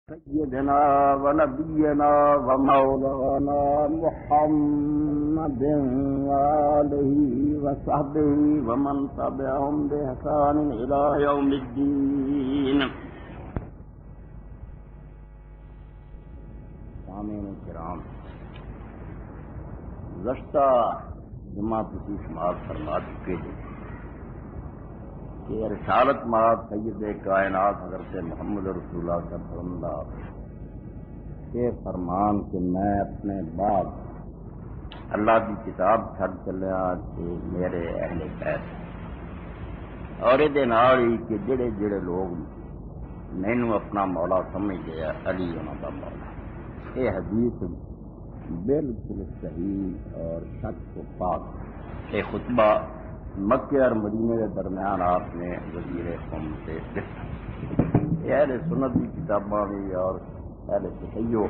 سيدنا ونبينا ومولانا محمد وآله وصحبه ومن تبعهم بإحسان إلى يوم الدين. سامعین کرام، گزشتہ جمعہ تسی شمار فرما چکے ہیں کہ رسالت مآب سید کائنات حضرت محمد رسول اللہ کا فرماندہ یہ فرمان کہ میں اپنے بعد اللہ کی کتاب چھڑ چلیا کہ میرے اہل بیت اور یہ ہی کہ جڑے جڑے لوگ مینوں اپنا مولا سمجھ گیا علی انہاں دا مولا. یہ حدیث بالکل صحیح اور سچ و پاک. یہ خطبہ مکے اور مدینے کے درمیان آپ نے وزیر قوم سے لکھا. اہل سنت کی کتاباں بھی اور اہل تشیع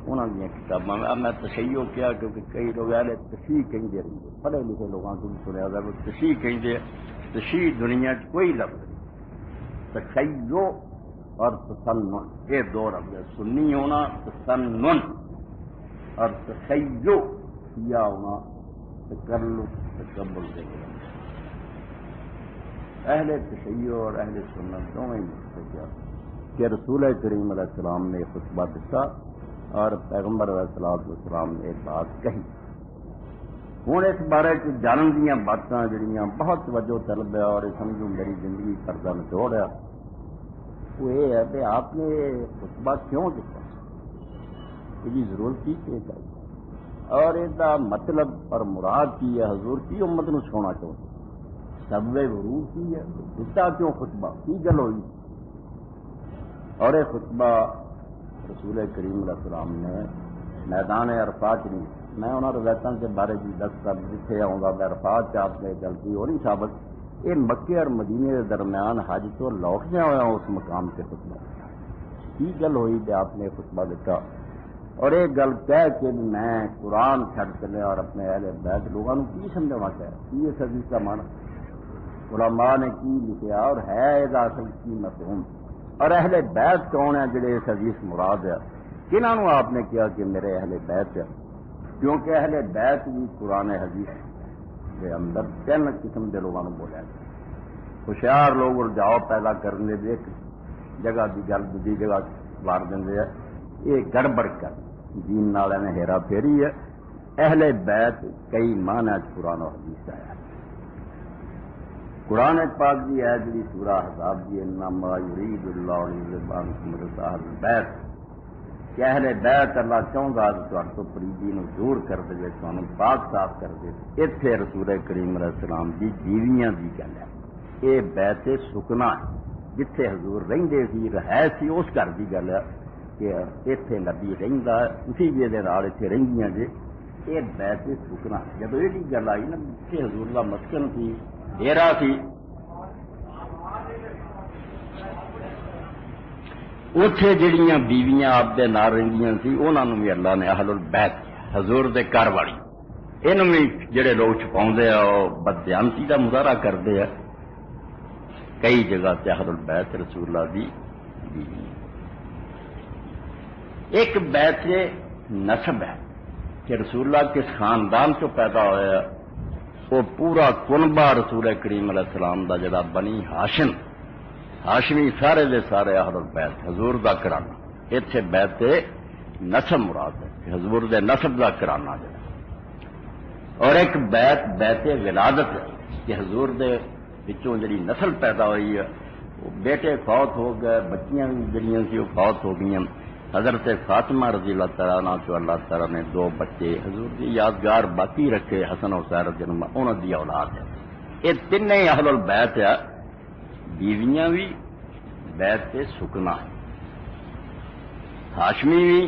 انہوں نے کتاباں میں. اب میں تشیع کیا کیونکہ کئی لوگ اہل تشیع کہیں دے رہے ہیں، پڑھے لکھے لوگوں کو بھی سنیا جائے وہ تشیع کہیں دے. تشیع دنیا کوئی لفظ نہیں. تشیع اور تسنن یہ دو لفظ ہے. سنی ہونا تسنن اور تشیع کیا ہونا تکلف تکبر سے گرم. اہل تشیع اور اہل سنت دونوں ہی کہ رسول کریم علیہ السلام نے خطبہ دتا اور پیغمبر علیہ السلام نے ایک بات کہی. ہوں اس بارے جانن دیا باتاں جڑیاں بہت توجہ طلب ہے اور سمجھو میری زندگی پردہ نچوڑ ہے وہ یہ ہے کہ آپ نے خطبہ کیوں دیتا، یہ ضرورت کی کہ اور اس کا مطلب اور مراد کی ہے. حضور کی امت نو چھوڑنا چاہتے سب ورود کی ہے دتا کیوں خطبہ کی گل ہوئی. اور یہ خطبہ رسول کریم علیہ السلام نے میدان عرفات نہیں. میں انہوں روایتوں کے بارے کی دستا جتنے آؤں گا عرفات سے آپ نے غلطی ہو نہیں ثابت. یہ مکے اور مدینے کے درمیان حج تو لوٹدیا ہوا اس مقام سے خطبہ کی گل ہوئی کہ آپ نے خطبہ دیتا اور یہ گل کہہ کے میں قرآن چھڑ چلے اور اپنے اہل بیت لوگوں کو کی سمجھانا چاہے یہ سبھی کا مانا علماء نے کی لکھا اور ہے اصل کی مفہوم. اور اہل بیت کون ہے جڑے اس حدیث مراد ہے کنہوں آپ نے کیا کہ میرے اہل بیت ہے. کیونکہ اہل بیت بھی قرآن حدیث کے اندر تین قسم کے لوگوں کو بولیا گیا. ہوشیار لوگ الجاؤ پیدا کرنے دے ایک جگہ کی گل دوسری جگہ وار دیں یہ گڑبڑ کر دین والے نے ہیرا پھیری ہے. اہل بیت کئی معنی قرآن و حدیث آیا. قرآن پاک دی ہے جی سورہ احزاب دی انما یرید اللہ لیذہب عنکم الرجس اہل البیت کہ اہل بیت اللہ چاہتا تو پریدی نو دور کر دے تمہیں پاک صاف کر دے. اتنے رسول کریم علیہ السلام دی بیویاں دی گل ہے. یہ بیت سکنا ہے جتھے حضور رہندے سی رہائش سی اس گھر دی گل ہے کہ اتنے نبی رہندا اسی وجہ نال اتنے رہندیاں جے یہ بیت سکنا. جب یہ گل آئی نا جتھے حضور دا مسکن سی ڈیرا سی اتے جڑیاں بیویاں آپ دے نال رہندیاں سی انہاں نوں بھی اللہ نے اہل البیت حضور دے گھر والی انہوں بھی جڑے لوگ چھپاؤندے آ بددیانتی دا مظاہرہ کردے آ کئی جگہ تے اہل البیت رسول اللہ دی بیوی. ایک بیت نسب ہے کہ رسول اللہ کس خاندان چ پیدا ہوا وہ پورا کنبہ رسول کریم علیہ السلام دا جڑا بنی ہاشم ہاشمی سارے دے سارے اہل البیت حضور دا کرانا. اتنے بیت نسب مراد ہے کہ حضور دے نسب دا کرانا جڑا. اور ایک بیت ولادت ہے کہ حضور دے وچوں جڑی نسل پیدا ہوئی ہے وہ بیٹے فوت ہو گئے بچیاں بھی جڑیاں سی وہ فوت ہو گئی. حضرت فاطمہ رضی اللہ تعالیٰ عنہ تو اللہ تعالیٰ نے دو بچے حضور کی یادگار باقی رکھے حسن حسین رضی اللہ عنہ انہوں دی اولاد ہے. یہ تین اہل البیت ہے. بیویاں بھی بیت سکنا ہے. ہاشمی بھی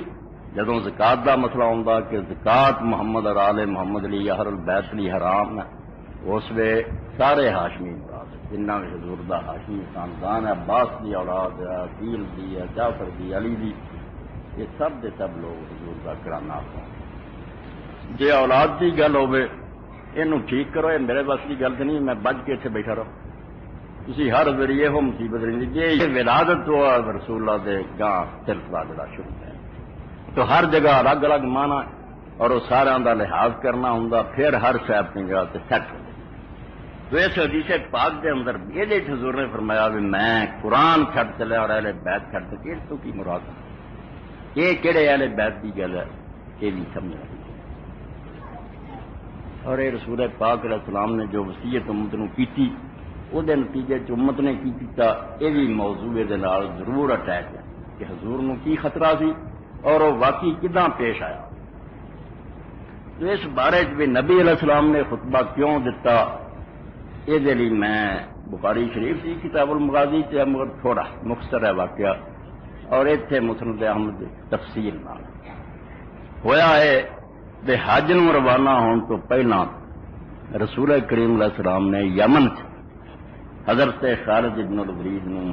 جدوں زکات دا مسئلہ ہوتا کہ زکات محمد اور آل محمد لی اہل البیت لی حرام ہے اس وے سارے ہاشمی مراد جنہ بھی حضور دا ہاشمی خاندان ہے. عباس دی اولاد ہے عقیل دی ہے جعفر دی علی دی یہ سب دے سب لوگ حضور کا کرانا. جی اولاد کی گل ہوے یہ ٹھیک کرو یہ میرے بس کی گل نہیں میں بج کے اتنے بیٹھا رہا تسی ہر ذریعے ہو مصیبت نہیں دی یہ ولادت ہوا رسول اللہ دے گاں سلسلہ جڑا شروع ہے تو ہر جگہ الگ الگ مانا اور وہ سارا دا لحاظ کرنا ہوں پھر ہر شے اپنی جگہ تے سیٹ ہو تو اس حدیث پاک دے اندر یہ حضور نے فرمایا بھی میں قرآن چھڈ چلیا اور اہل بیت چھڈ کے اس تو کی مراد یہ کہڑے اہل بیت کی گل ہے یہ بھی سمجھنا اور یہ رسول پاک علیہ السلام نے جو وصیت امت نو کیتی وہ دے نتیجے امت نے کی کیتا یہ بھی موضوع دے نال ضرور اٹیچ ہے کہ حضور نو کی خطرہ سی اور وہ واقعی کداں پیش آیا تو اس بارے بھی نبی علیہ السلام نے خطبہ کیوں دیتا یہ لیے میں بخاری شریف کی کتاب المغازی سے مگر تھوڑا مختصر ہے واقعہ اور اتنے مسند احمد تفصیل نال ہویا ہے کہ حج نو روانہ ہون تو پہلا رسول کریم علیہ السلام نے یمن حضرت خالد بن الولید نو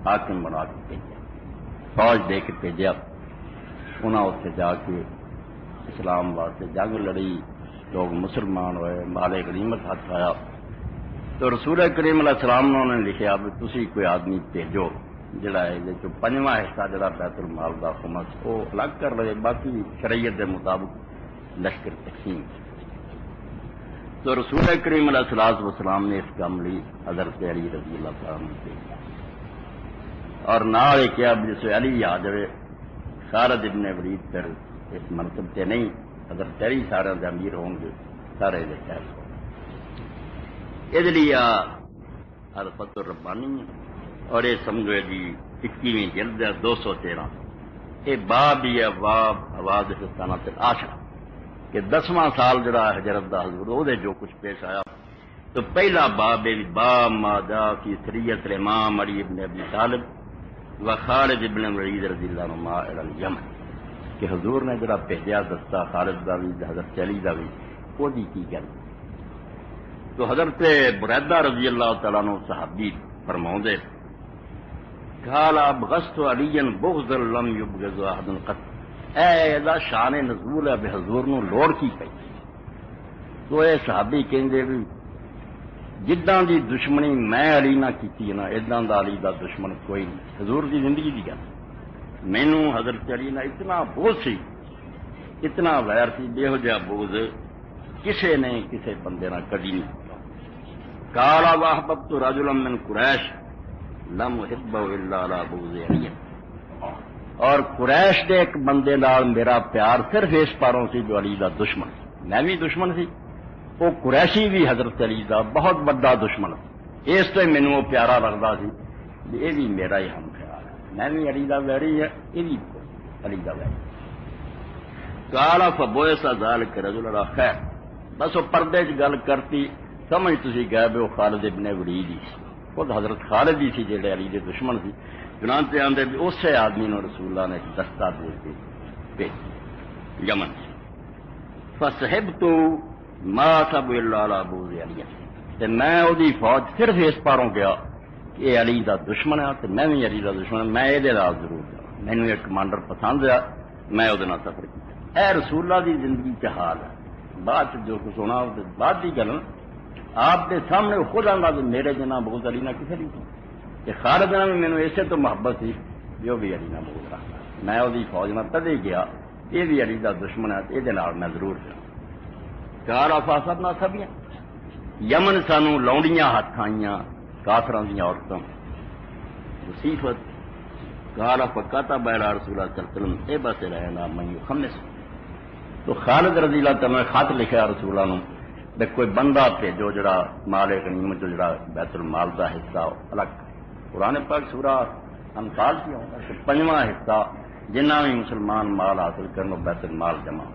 حاکم بنا کے بھیجا فوج دے کے بھیجا انہاں اتنے جا کے اسلام واسطے جنگ لڑی لوگ مسلمان ہوئے مال غنیمت ہاتھ آیا تو رسول کریم علیہ السلام نے انہوں نے لکھا بھی تسی کوئی آدمی بھیجو جڑا ہے جو پنجواں حصہ جڑا بیت المال دا خمس وہ الگ کر لے باقی شریعت دے مطابق لشکر تقسیم تو رسول کریم علیہ السلام نے اس کام لی حضرت علی رضی اللہ تعالیٰ عنہ اور نال کیا جس علی آ جائے خالد ابن ولید پھر اس منصب سے نہیں حضرت علی سارے دے امیر ہوں گے سارے دے خیر ہوں یہ لیے الفت الربانی اور یہ سمجھو جی 21ویں جلد ہے 213 یہ باب ہی ہے باب آواز حسانہ سے آشرا کہ 10واں سال جڑا حجرت دا حضور وہ جو کچھ پیش آیا تو پہلا باب باب ما جاء فی سریت الامام علی ابن ابی طالب و خالد ابن ولید رضی اللہ عنہما الی الیمن کہ حضور نے جڑا بھیجا دستہ خالد دا بھی حضرت علی دا بھی وہ دی کی گل تو حضرت بریدہ رضی اللہ تعالیٰ عنہ صحابی فرماؤندے قال ابغضت علی بغض لم یبغض احد قط اے دا شان نزول ہے بے حضور نو لوڑ کی پئی تو اے صحابی کہندے بھی جداں دی دشمنی میں علی نہ کیتی نا اداں دا علی دا دشمن کوئی نہیں حضور دی زندگی دی گل مینوں حضرت علی نہ اتنا بغض سی اتنا ویر سی بے ہو جا بغض کسے نے کسے بندے نہ کدی نہیں قال واحببت رجلا من قریش لم احبه الا على بغض علی اور قریش دے ایک بندے نال میرا پیار صرف اس پاروں سی جو علی دا دشمن میں بھی دشمن سی وہ قریشی بھی حضرت علی دا بہت بڑا دشمن اس تو مینوں وہ پیارا لگتا سی یہ بھی میرا ہی ہم خیال ہے میں بھی علی دا ویری ہے یہ بھی علی دا ویری قال فبوس ذلك رجل خیر بس وہ پردے چ گل کرتی سمجھ تسی گئے بھی وہ خالد ابن ولید ہی خود حضرت خالد ہی سی جڑے علی دے دشمن سی چنانچہ آندے بھی اسے آدمی نو رسول اللہ نے دستہ دے کے بھیج یمن سے فصحبت ما سب الا علی بغض علی تے میں اودی فوج صرف اس پاروں گیا کہ یہ علی دا دشمن ہے تے میں بھی علی دا دشمن میں یہ نال ضرور جا مینوں ایک کمانڈر پسند ہے میں وہ نال سفر کیا اے رسول اللہ دی زندگی کا حال ہے بعد جو کچھ ہونا بعد کی گل آپ کے سامنے خود آتا کہ میرے جنا بغض علی نہ کسی نہیں کہ خالد نے بھی مینوں اسے تو محبت سی جو بھی علی نہ بغض رکھتا میں وہی فوج میں تدے گیا یہ بھی علی دا دشمن ہے یہ میں ضرور جا چار افاسد نہ سبیاں یمن سانو لونڈیاں ہاتھ آئیاں کافراں دیاں عورتاں مصیبت قال فكتب الى رسول اللہ صلی اللہ علیہ وسلم اے بس رہنا من یخمس تو خالد رضی اللہ تعالیٰ نے خط لکھا رسول اللہ نے کہ کوئی بندہ بھیجو جڑا مال غنیمت جو جڑا بیت المال دا حصہ الگ قرآن پاک سورہ انفال کی ہوتا ہے 5واں حصہ جنہ بھی مسلمان مال حاصل کرنا بیت المال جمع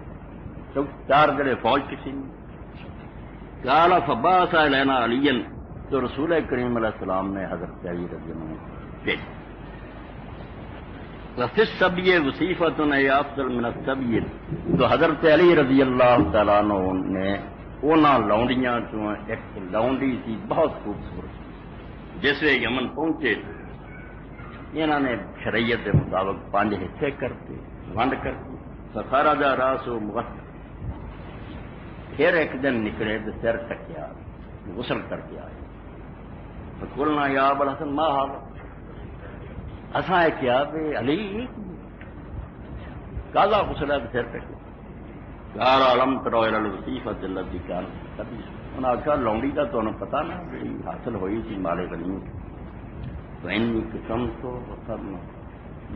تو 4 جڑے فوج کسی نہیں قال فبعث الینا علی تو رسول کریم علیہ السلام نے حضرت علی رضی اللہ عنہ بھیجا وفی السبی وصیفۃ افضل من السبی تو حضرت علی رضی اللہ تعالیٰ عنہ نے انہاں لونڈیاں چوں ایک لونڈی سی بہت خوبصورت جیسے یمن پہنچے انہوں نے شریعت کے مطابق 5 حصے کرتے ونڈ کرتے سخارا جا راس و مغسل پھر ایک دن نکلے تو سر ٹکیا غسل کر کے آئے قلنا یا ابا الحسن ما هذا، اساں کیا بے علی کالا غسل ہے پھر پہ قال علم ترى الى الوصيفه التي كانت تبي، انہاں کہا لونڈی کا تو پتہ نہ جڑی حاصل ہوئی تھی مال غنیمت، تو انی قسم تو وصلنا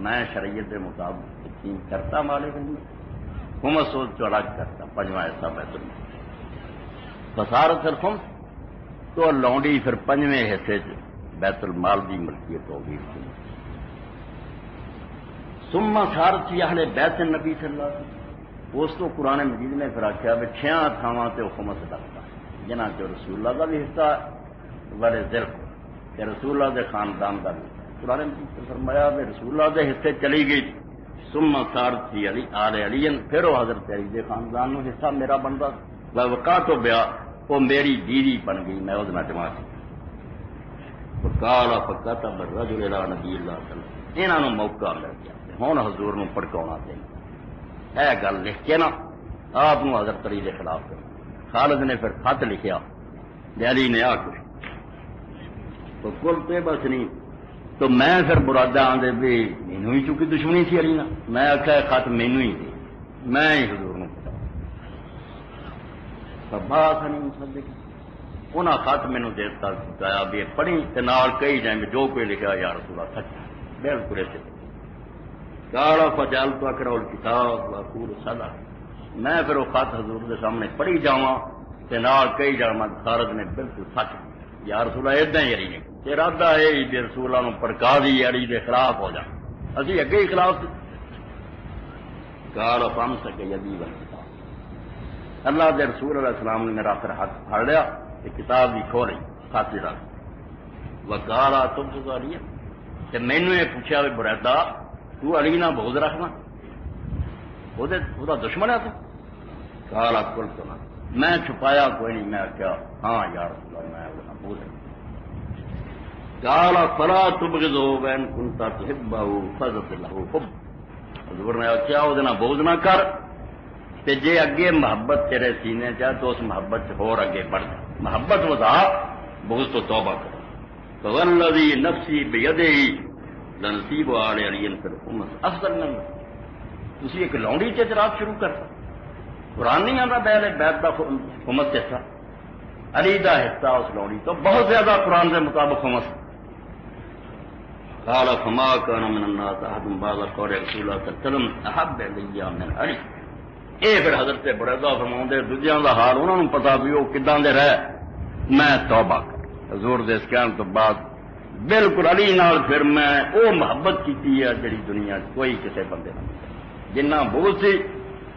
میں شریعت کے مطابق یقین کرتا مال غنیمت، ہم سوچ چڑا کرتا پنجواں حصہ بیت المال، فصارت الخمس، تو لونڈی پھر پنجویں حصے بیت المال کی ملکیت ہو گئی، ثم صارت فی اہل بیت النبی صلی اللہ علیہ وسلم، اس تو قرآن مجید نے پھر آخیا بھی 6 تھاواں تے خمس لگتا جنہاں چ رسول اللہ کا بھی حصہ والے ذرف کہ رسول اللہ دے خاندان کا بھی، قرآن مجید نے فرمایا بھی رسول اللہ دے حصے چلی گئی، ثم صارت فی علی آل علی، پھر وہ حضرت علی دے خاندان نو حصہ میرا بنتا، وقات و بیا وہ میری بیوی بن گئی، میں اس میں جمع کی، قال فكتب الرجل الى نبی اللہ صلی اللہ علیہ وسلم، انہاں نو موقع مل گیا ہن حضور نو پڑکاؤنا چاہیے، اے گل لکھ کے نا آپ نو حضرت علی کے خلاف کرو، خالد نے پھر خط لکھیا علی نے آ کے تو کل تو بس نہیں، تو میں پھر مرادہ آدھے بھی مینو ہی چونکہ دشمنی تھی علی نا، میں آخیا خط مینو ہی دے، میں ہی حضور نو پتا بات نہیں سمجھ، انہاں خط مینو دیتا سکایا بھی پڑھی تے نال کہی جائیں گے جو کوئی لکھا یا رسول اللہ سچ بالکل ایسے قال فجعلت اقرا الكتاب واقول صدا، میں پھر وہ خط حضور کے سامنے پڑھی جاواں تے نال کہی جاواں خالد نے بالکل سچ یا رسول اللہ اداں ہی علی نے ارادہ ہے کہ رسول اللہ نو پڑکا دی علی دے خلاف ہو جا، اسی اگے ہی خلاف تھے، قال فامسك يدي والكتاب، اللہ دے رسول علیہ السلام نے میرا پھر ہاتھ پھاڑ لیا کہ کتاب بھی کھولی خاطر رکھ، وقال تبغض علی، کہ مینوں یہ پوچھا بھی برادہ تو علی نہ بغض رکھنا، وہ دشمن ہے تو، قال قلت نہ، میں چھپایا کوئی نہیں، میں کیا ہاں یا رسول اللہ میں وہ بغض ہے، قال فلا تبغضه وان كنت تحبه فزد له حب، حضور نے کیا وہ بغض نہ کر، تے جے اگے محبت تیرے سینے چاہ تو اس محبت سے اور اگے بڑھ جا، محبت وضا بغض تو توبہ کر، فوالذی نفسی بیدہ لنصیب آل علی فی الخمس افضل من، تسی ایک لونڈی سے اعتراض شروع کرتا، قرآن نہیں آتا پہلے بیت کا خمس حصہ، علی دا حصہ اس لونڈی تو بہت زیادہ قرآن کے مطابق خمس، قال فما كان من الناس احد بعد قول رسول اللہ صلی اللہ علیہ وسلم احب الی من علی، اے پھر حضرت بریدہ فرماؤندے دوجیاں دا حال انہوں نے پتا بھی وہ کداں دے رہے، میں توبہ کر حضور دے اس کہنے تو بعد بالکل علی نال پھر میں او محبت کیتی ہے جڑی دنیا کوئی کسے بندے نہ جنہ بغض سی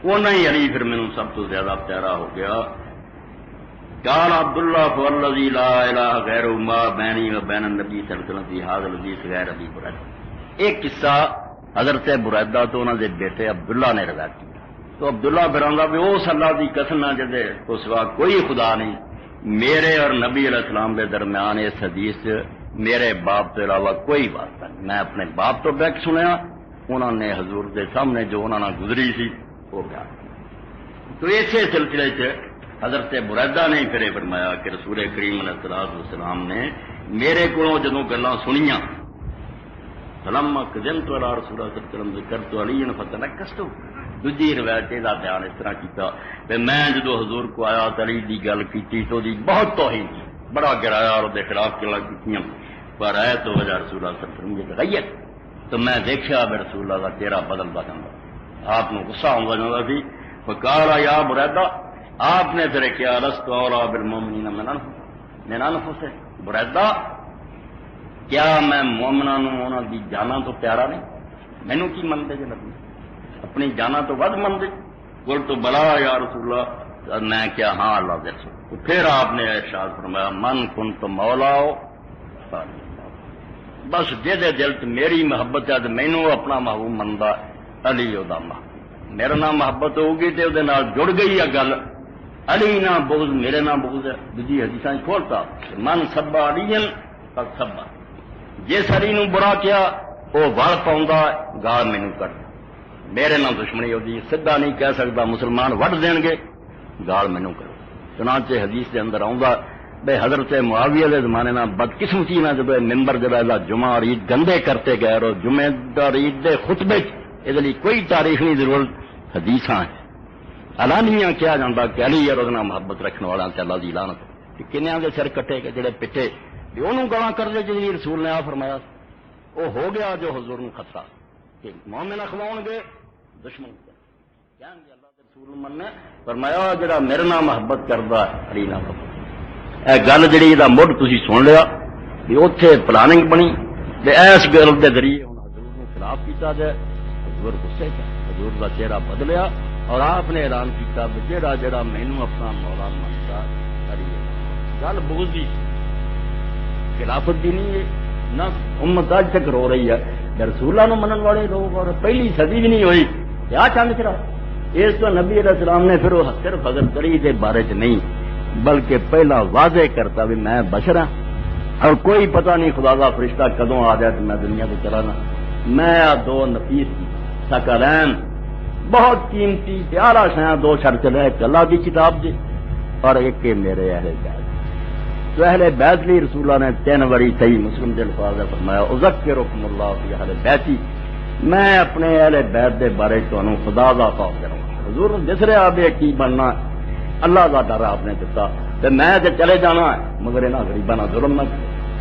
اونا ہی علی پھر مینوں سب تو زیادہ پیارا ہو گیا، قال عبداللہ فوالذی لا الہ غیر ما بینی و بین النبی صلی اللہ علیہ وسلم فی ھذا الحدیث غیر ابی بریدہ، ایک قصہ حضرت بریدہ تو انہوں نے بیٹے عبداللہ نے روایت کیا، تو عبداللہ پھر آندا بھی اس اللہ دی قسم نہ جدے تو سوا کوئی خدا نہیں، میرے اور نبی علیہ السلام کے درمیان اس حدیث میرے باپ کے علاوہ کوئی واسطہ نہیں، میں اپنے باپ تو بیک سنیا، انہوں نے حضور کے سامنے جو انہوں نے گزری سی وہ بیان کیا، تو اسی سلسلے سے حضرت بریدہ نے پھر فرمایا کہ رسول کریم علیہ السلام نے میرے کو جدوں گلاں سنیاں فلما قدمت علی رسول اللہ صلی اللہ علیہ وسلم ذکرت علی فتنکست، دوجی روایت کا بیان اس طرح کیتا کہ میں جدو حضور کو آیا علی دی گل کیتی تو دی بہت توہین کی، بڑا گرایا اور دے خلاف گلاں کیتیاں، پر آئے تو وجہ رسول اللہ صلی اللہ علیہ وسلم یہ تغیر، تو میں دیکھا بے رسول اللہ کا چہرہ بدلتا جاتا، آپ نے غصہ ہوتا جاتا سی، فقال یا بریدہ، آپ نے پھر کیا لست اولی بالمؤمنین من انفسہم، بریدہ کیا میں مومناں نوں انہاں دی جاناں تو پیارا نہیں، مینوں کی منتے جے نبی اپنی جانا تو ود من دے، بول تو بلا یا رسول اللہ، میں کیا ہاں اللہ دے رسول، تو پھر آپ نے ارشاد فرمایا من کن تو مولا ہو، بس جے دے دل تے میری محبت ہے تو مینوں اپنا محبوب مندا علی او دا محبوب، میرے نام محبت ہوگی تے اودے نال جڑ گئی ہے گل، علی نہ بغض میرے نام بغض ہے، دوجی حدیثاں کھولتا من سب علی قد سب، جس علی نو برا کیا وہ وڑ پاؤندا گال مینوں کر، میرے نام دشمنی ہوتی سیدھا نہیں کہہ سکتا، مسلمان وڈ دین گے گال مینوں کرو، چنانچہ حدیث کے اندر آؤں بے حضرت معاویہ کے زمانے میں بدقسمتی نہ جب ممبر جب جمعہ اور عید گندے کرتے گئے اور جمعے اور عید کے خطبے یہ کوئی تاریخ نہیں ضرورت حدیث ہے علانیہ کیا جاتا کہ علی اور محبت رکھنے والا تے اللہ دی لعنت کنیاں دے سر کٹے گئے جڑے پٹے انہوں گالاں کر دے جی رسول نے آ فرمایا وہ ہو گیا جو حضور نے خطرہ کہ مومن اخواؤں گے دشمن کہیں گے اللہ کے رسول من نے فرمایا جڑا میرے نام محبت کرتا ہے علی نہ اے گل جڑی دا مڈ تسی سن لیا کہ اوتھے پلاننگ بنی تے ایس گل دے ذریعے ہن حضور نے خلاف کیتا جائے حضور غصے کا حضور دا چہرہ بدلیا اور آپ نے اعلان کیتا کہ جڑا جڑا مینوں اپنا مولا منتا کریے گل بغض دی خلافت دی نہیں ہے نہ امت اج تک رو رہی ہے رسولاں نو منن والے لوگ اور پہلی صدی بھی نہیں ہوئی کیا چاند کرا اس تو نبی علیہ السلام نے پھر وہ صرف حضرت علی کے بارے چ نہیں بلکہ پہلا واضح کرتا بھی میں بشر ہوں اور کوئی پتہ نہیں خدا کا فرشتہ کدوں آ جائے تو میں دنیا کو چلانا میں دو نفیس ثقلین بہت قیمتی پیارا شاید دو چھڑ چلے ایک اللہ کی کتاب جی اور ایک کے میرے اہل بیت تو اہل بیت لی رسول اللہ نے 3 باری صحیح مسلم کے الفاظ میں فرمایا اذکرکم اللہ فی اہل بیتی میں اپنے اہل بیت کے بارے تمہیں خدا کا خوف کروں گا حضور جس رہا بھی کی بننا اللہ کا ڈر آپ نے دتا تو میں تے چلے جانا ہے مگر انہاں غریباں نال ظلم نہ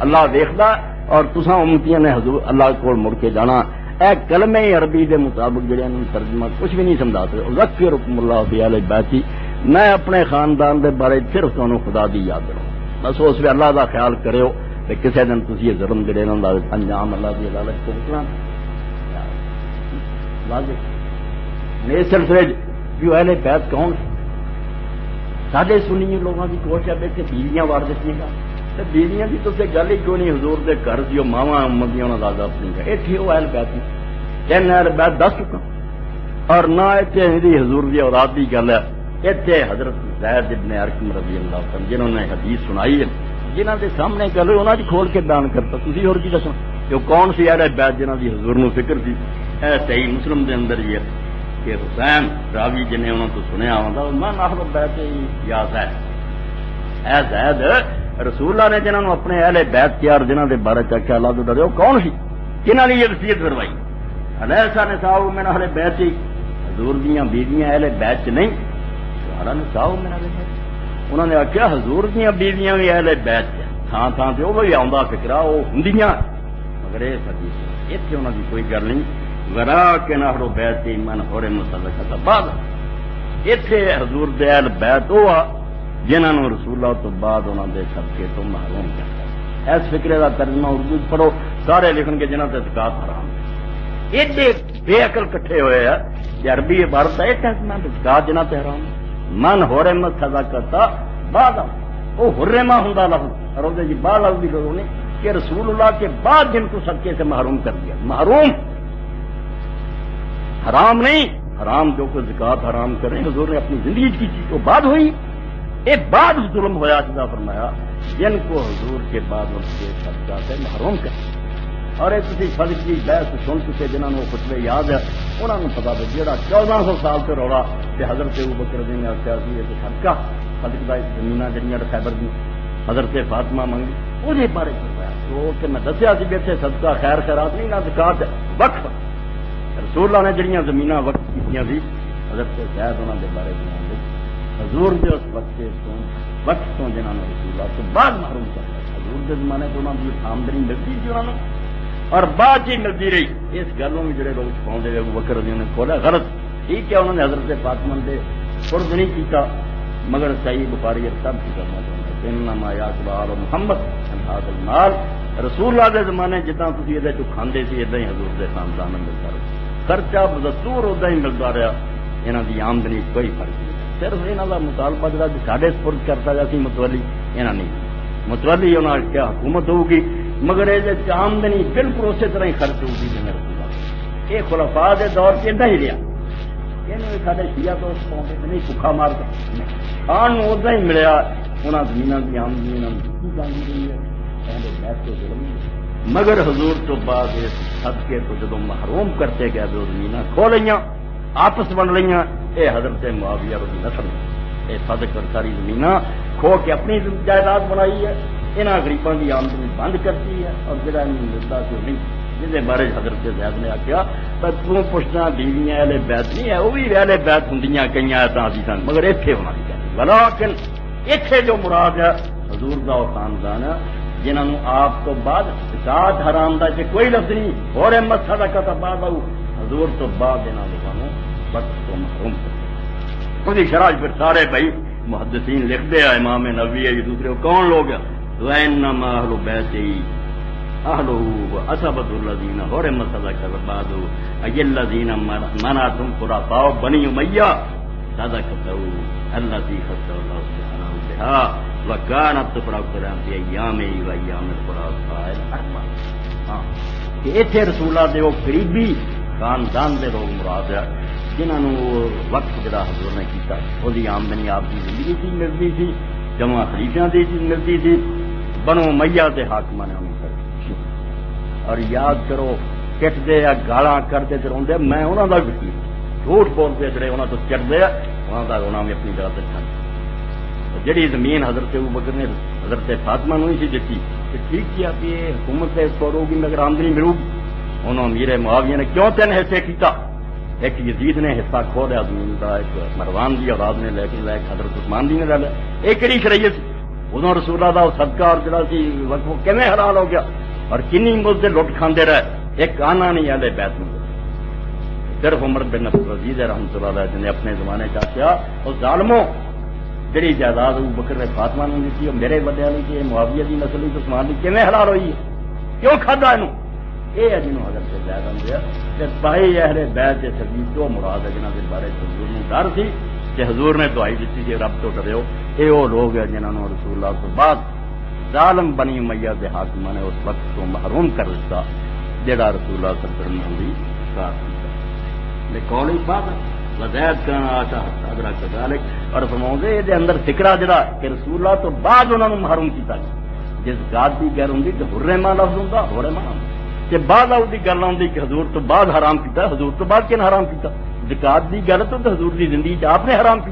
اللہ دیکھدا اور تساں امتیاں نے حضور اللہ کول مڑ کے جانا اے کلمہ عربی دے مطابق جڑے انہاں ترجمہ کچھ بھی نہیں سمجھا سکتے اذکرکم اللہ فی اہل بیتی میں اپنے خاندان دے بارے صرف تمہیں خدا دی یاد دلاؤں بس اس وی اللہ دا خیال کریو کہ کسے دن تسی یہ ظلم جڑے انہاں دا انجام اللہ دی عدالت کو بھگتنا واضح اس سلسلے جو اہل بیت کون سارے سنی لوگوں کی کوشش ہے کہ بیویاں وار دیتی گا تو بیویاں کی تو گل ہی کیوں نہیں حضور دے گھر جو ماوا امتیاں انہوں دادا اپنی گا اتنے وہ اہل بیت نہیں 3 اہل بیت دس چکا اور نہ اتنے حضور کی اولاد کی گل ہے اتنے حضرت زید ابن ارقم رضی اللہ عنہ جنہوں نے حدیث سنائی ہے جنہ کے سامنے گل انہوں نے کھول کے بیان کرتا تھی اور کی دسنا جو کون سی اہل بیت جنہ کی حضور نو فکر تھی اے صحیح مسلم دے اندر ہی ہے کہ حسین راوی جنہیں انہوں تو سنیا ہوتا من اہل بیت یا زید اے زید رسول اللہ نے جنہوں اپنے اہل بیت کیا اور جنہوں کے بارے چکیا اللہ تو ڈرے کون سی کنہاں نے یہ وصیت کروائی علیہ نساء من اہل بیت حضور دیاں بیویاں اہل بیت نہیں سارا نساء من اہل بیت انہوں نے آخیا حضور دیاں بیویاں بھی اہل بیت تھان تھان سے وہ بھی آਉਂدا فکرا وہ ہندیاں مگر یہ حدیث اتنے انہوں کی کوئی گل نہیں ورا کے نہر بیت من ہورے مسلکہ بعد اتنے حضور دے اہل بیت وہ جنہوں رسول اللہ تو بعد انہوں دے صدقے تو محروم کرتا اس فکرے کا ترجمہ اردو پڑھو سارے لکھن کے جنہوں سے زکات حرام ایڈے بے عقل کٹھے ہوئے ہیں کہ عربی عبارت ہے ایک میں زکات جنہ سے حرام من ہورے مسلکہ بعد وہ حرما ہوں لفظ اور جی بعد لفظ بھی لوگوں نے کہ رسول اللہ کے بعد جن کو صدقے سے محروم کر دیا محروم حرام نہیں حرام جو کوئی زکات حرام کریں حضور نے اپنی زندگی کی چیز تو بعد ہوئی ایک بعد ظلم ہوا جدا فرمایا جن کو حضور کے بعد ان کے صدقہ سے محروم کر اور ایک کسی صدق کی بحث سن چکے جنہوں نے وہ خطبے یاد ہے انہوں نے پتا بھی جہاں 1400 سال سے رولا کہ حضرت ابوبکر رضی اللہ عنہ کہ صدقہ صدق کا زمیناں جڑیاں خیبر دی حضرت فاطمہ منگی وہ بارے فرمایا تو کہ میں دسیا سی بھی اتنے صدقہ خیر خیرات نہیں نہ زکات وقف رسول اللہ نے جڑیاں زمیناں وقف کیتیاں سی حضرت زید انہوں کے بارے بیان دی حضور کے اس وقت تو جنہوں نے رسول اللہ تو بعد محروم کر دیا حضور کے زمانے تو انہوں کی آمدنی ملتی تھی انہوں نے اور بعد ہی ملتی رہی اس گلوں میں جڑے لوگ پاؤں ابو بکر رضی اللہ عنہ نے کھولا غلط ٹھیک ہے انہوں نے حضرت فاطمہ دے فرض نہیں کیتا مگر صحیح بخاری سب کی کرنا چاہتے ہیں انما یاکل آل محمد من ھذا المال رسول اللہ کے زمانے جتنا تھی یہ کھاندے سی ادا ہی حضور کے خاندان میں ملتا رہا خرچہ بدستور ادا ہی ملتا رہا یہاں کی آمدنی کوئی فرق نہیں صرف یہاں کا مطالبہ جا ساڈے سپرد کرتا جا سی متولی یہاں نہیں متولی انہوں نے کیا حکومت ہوگی مگر یہ آمدنی بالکل اسی طرح ہی خرچ ہوگی جی رسول اللہ یہ خلفاء کے دور سے ادا ہی رہا یہ سارے شیعہ تو پاؤں نہیں بکھا مار کھان ادا ہی ملیا انہوں زمینوں کی آمدنی مگر حضور تو بعد اس صدقے کو جدو محروم کرتے گئے تو زمیناں کھو لیاں آپس بن لیاں اے حضرت معاویہ رضی نسل یہ صدق اور ساری زمیناں کھو کے اپنی جائیداد بنائی ہے، انہاں غریباں کی آمدنی بند کرتی ہے، اور جڑا انہیں ملتا تو نہیں، جس بارے حضرت زید نے آخیا تو پوچھنا بیویاں اہل بیت نہیں ہے، وہ بھی اہل بیت ہوں کئی آیتاں دی سن، مگر اتنے ہونا نہیں چاہیے، ولیکن اتنے جو مراد ہے حضور کا وہ خاندان ہے جنہوں نے آپ تو بعد زکات حرام دا کوئی لفظ نہیں، اور احمد صدقہ کا بعد آؤ حضور تو بعد انہوں لوگوں وقت تو محروم کرتے ہیں۔ شرح پھر سارے بھائی محدثین لکھتے ہیں، امام نووی ہے، یہ دوسرے کون لوگ ہیں؟ وَإِنَّمَا أَهْلُ بَيْتِهِ أَهْلُهُ وَأَصْحَابُهُ الَّذِينَ حُرِمَتْ صَدَقَاتُهُمْ أَيَّ الَّذِينَ مَنَعَتْهُمْ خُلَفَاءُ بَنِي أُمَيَّةَ صَدَقَتَهُ الَّتِي خَصَّهُ اللَّهُ سُبْحَانَهُ بِهَا وَكَانَتْ تُفْرَضُ فِي أَيَّامِهِ وَأَيَّامِ الْخُلَفَاءِ الْأَرْبَعَةِ۔ ہاں کہ اتنے رسولہ دے وہ قریبی خاندان دے لوگ مراد ہے جنہوں نے وقت جڑا حضور نے کیتا، وہی آمدنی آپ کی زندگی کی ملتی تھی، جمع خریدیاں دی ملتی تھی، بنو امیہ دے حاکماں نے انہوں کر، اور یاد کرو کٹتے یا گالاں کرتے تے روندے، میں انہوں کا بھی جھوٹ بولتے جڑے انہوں تو چڑھتے ہیں، انہوں کا رونا بھی اپنی جگہ سے چھڈ، جڑی زمین حضرت ابوبکر نے حضرت فاطمہ نہیں سی دیتی کہ ٹھیک کیا کہ یہ حکومت سے چھوڑو گی مگر آمدنی ملو گی، انہوں امیر معاویہ نے کیوں 3 حصے کیتا؟ ایک یزید نے حصہ کھو دیا زمین کا، ایک مروان دی اولاد نے لے کے حضرت عثمان دی نے لے لیا، ایک کہڑی شریعت ادھر رسول اللہ دا صدقہ اور جڑا سی وقف کیویں حلال ہو گیا، اور کنی ملک لٹ کھاندے رہے، ایک آنا نہیں اہل بیت میں، صرف عمر بن عبدالعزیز رحمۃ اللہ علیہ نے اپنے زمانے کا کیا، اور ظالموں جڑی جائیداد ابوبکر نے فاطمہ نے دیتی اور میرے بڑے والی کہ معاویہ دی نسل تو عثمان دی کیویں حلال ہوئی ہے، کیوں کھادا اینوں؟ یہ ہے جنہوں حضرت سے زیادہ ہوں کہ بھائی اہل بیت سبھی جو مراد ہے جنہوں کے بارے حضور نے ڈر سی کہ حضور نے دعائی دیتی کہ رب تو ڈرو، یہ وہ لوگ ہیں جنہوں نے رسول اللہ تو بعد ظالم بنی امیہ دے حاکماں نے اس وقت تو محروم کر دیتا جڑا رسول اللہ صلی اللہ علیہ وسلم ہوئی کار کیتا۔ قول ہی بات وزید کا آشا حضرہ کذالک، اور فرماؤں یہ اندر فکرہ جڑا کہ رسول اللہ تو بعد انہوں نے محروم کیتا، جس ذات کی غیر ہوں کہ حرمہ لفظ ہوں حرمہ کہ بعد آؤ کی گل آؤں کہ حضور تو بعد حرام کیتا، حضور تو بعد کن حرام کیتا؟ زکات کی گل تو حضور کی زندگی آپ نے حرام کی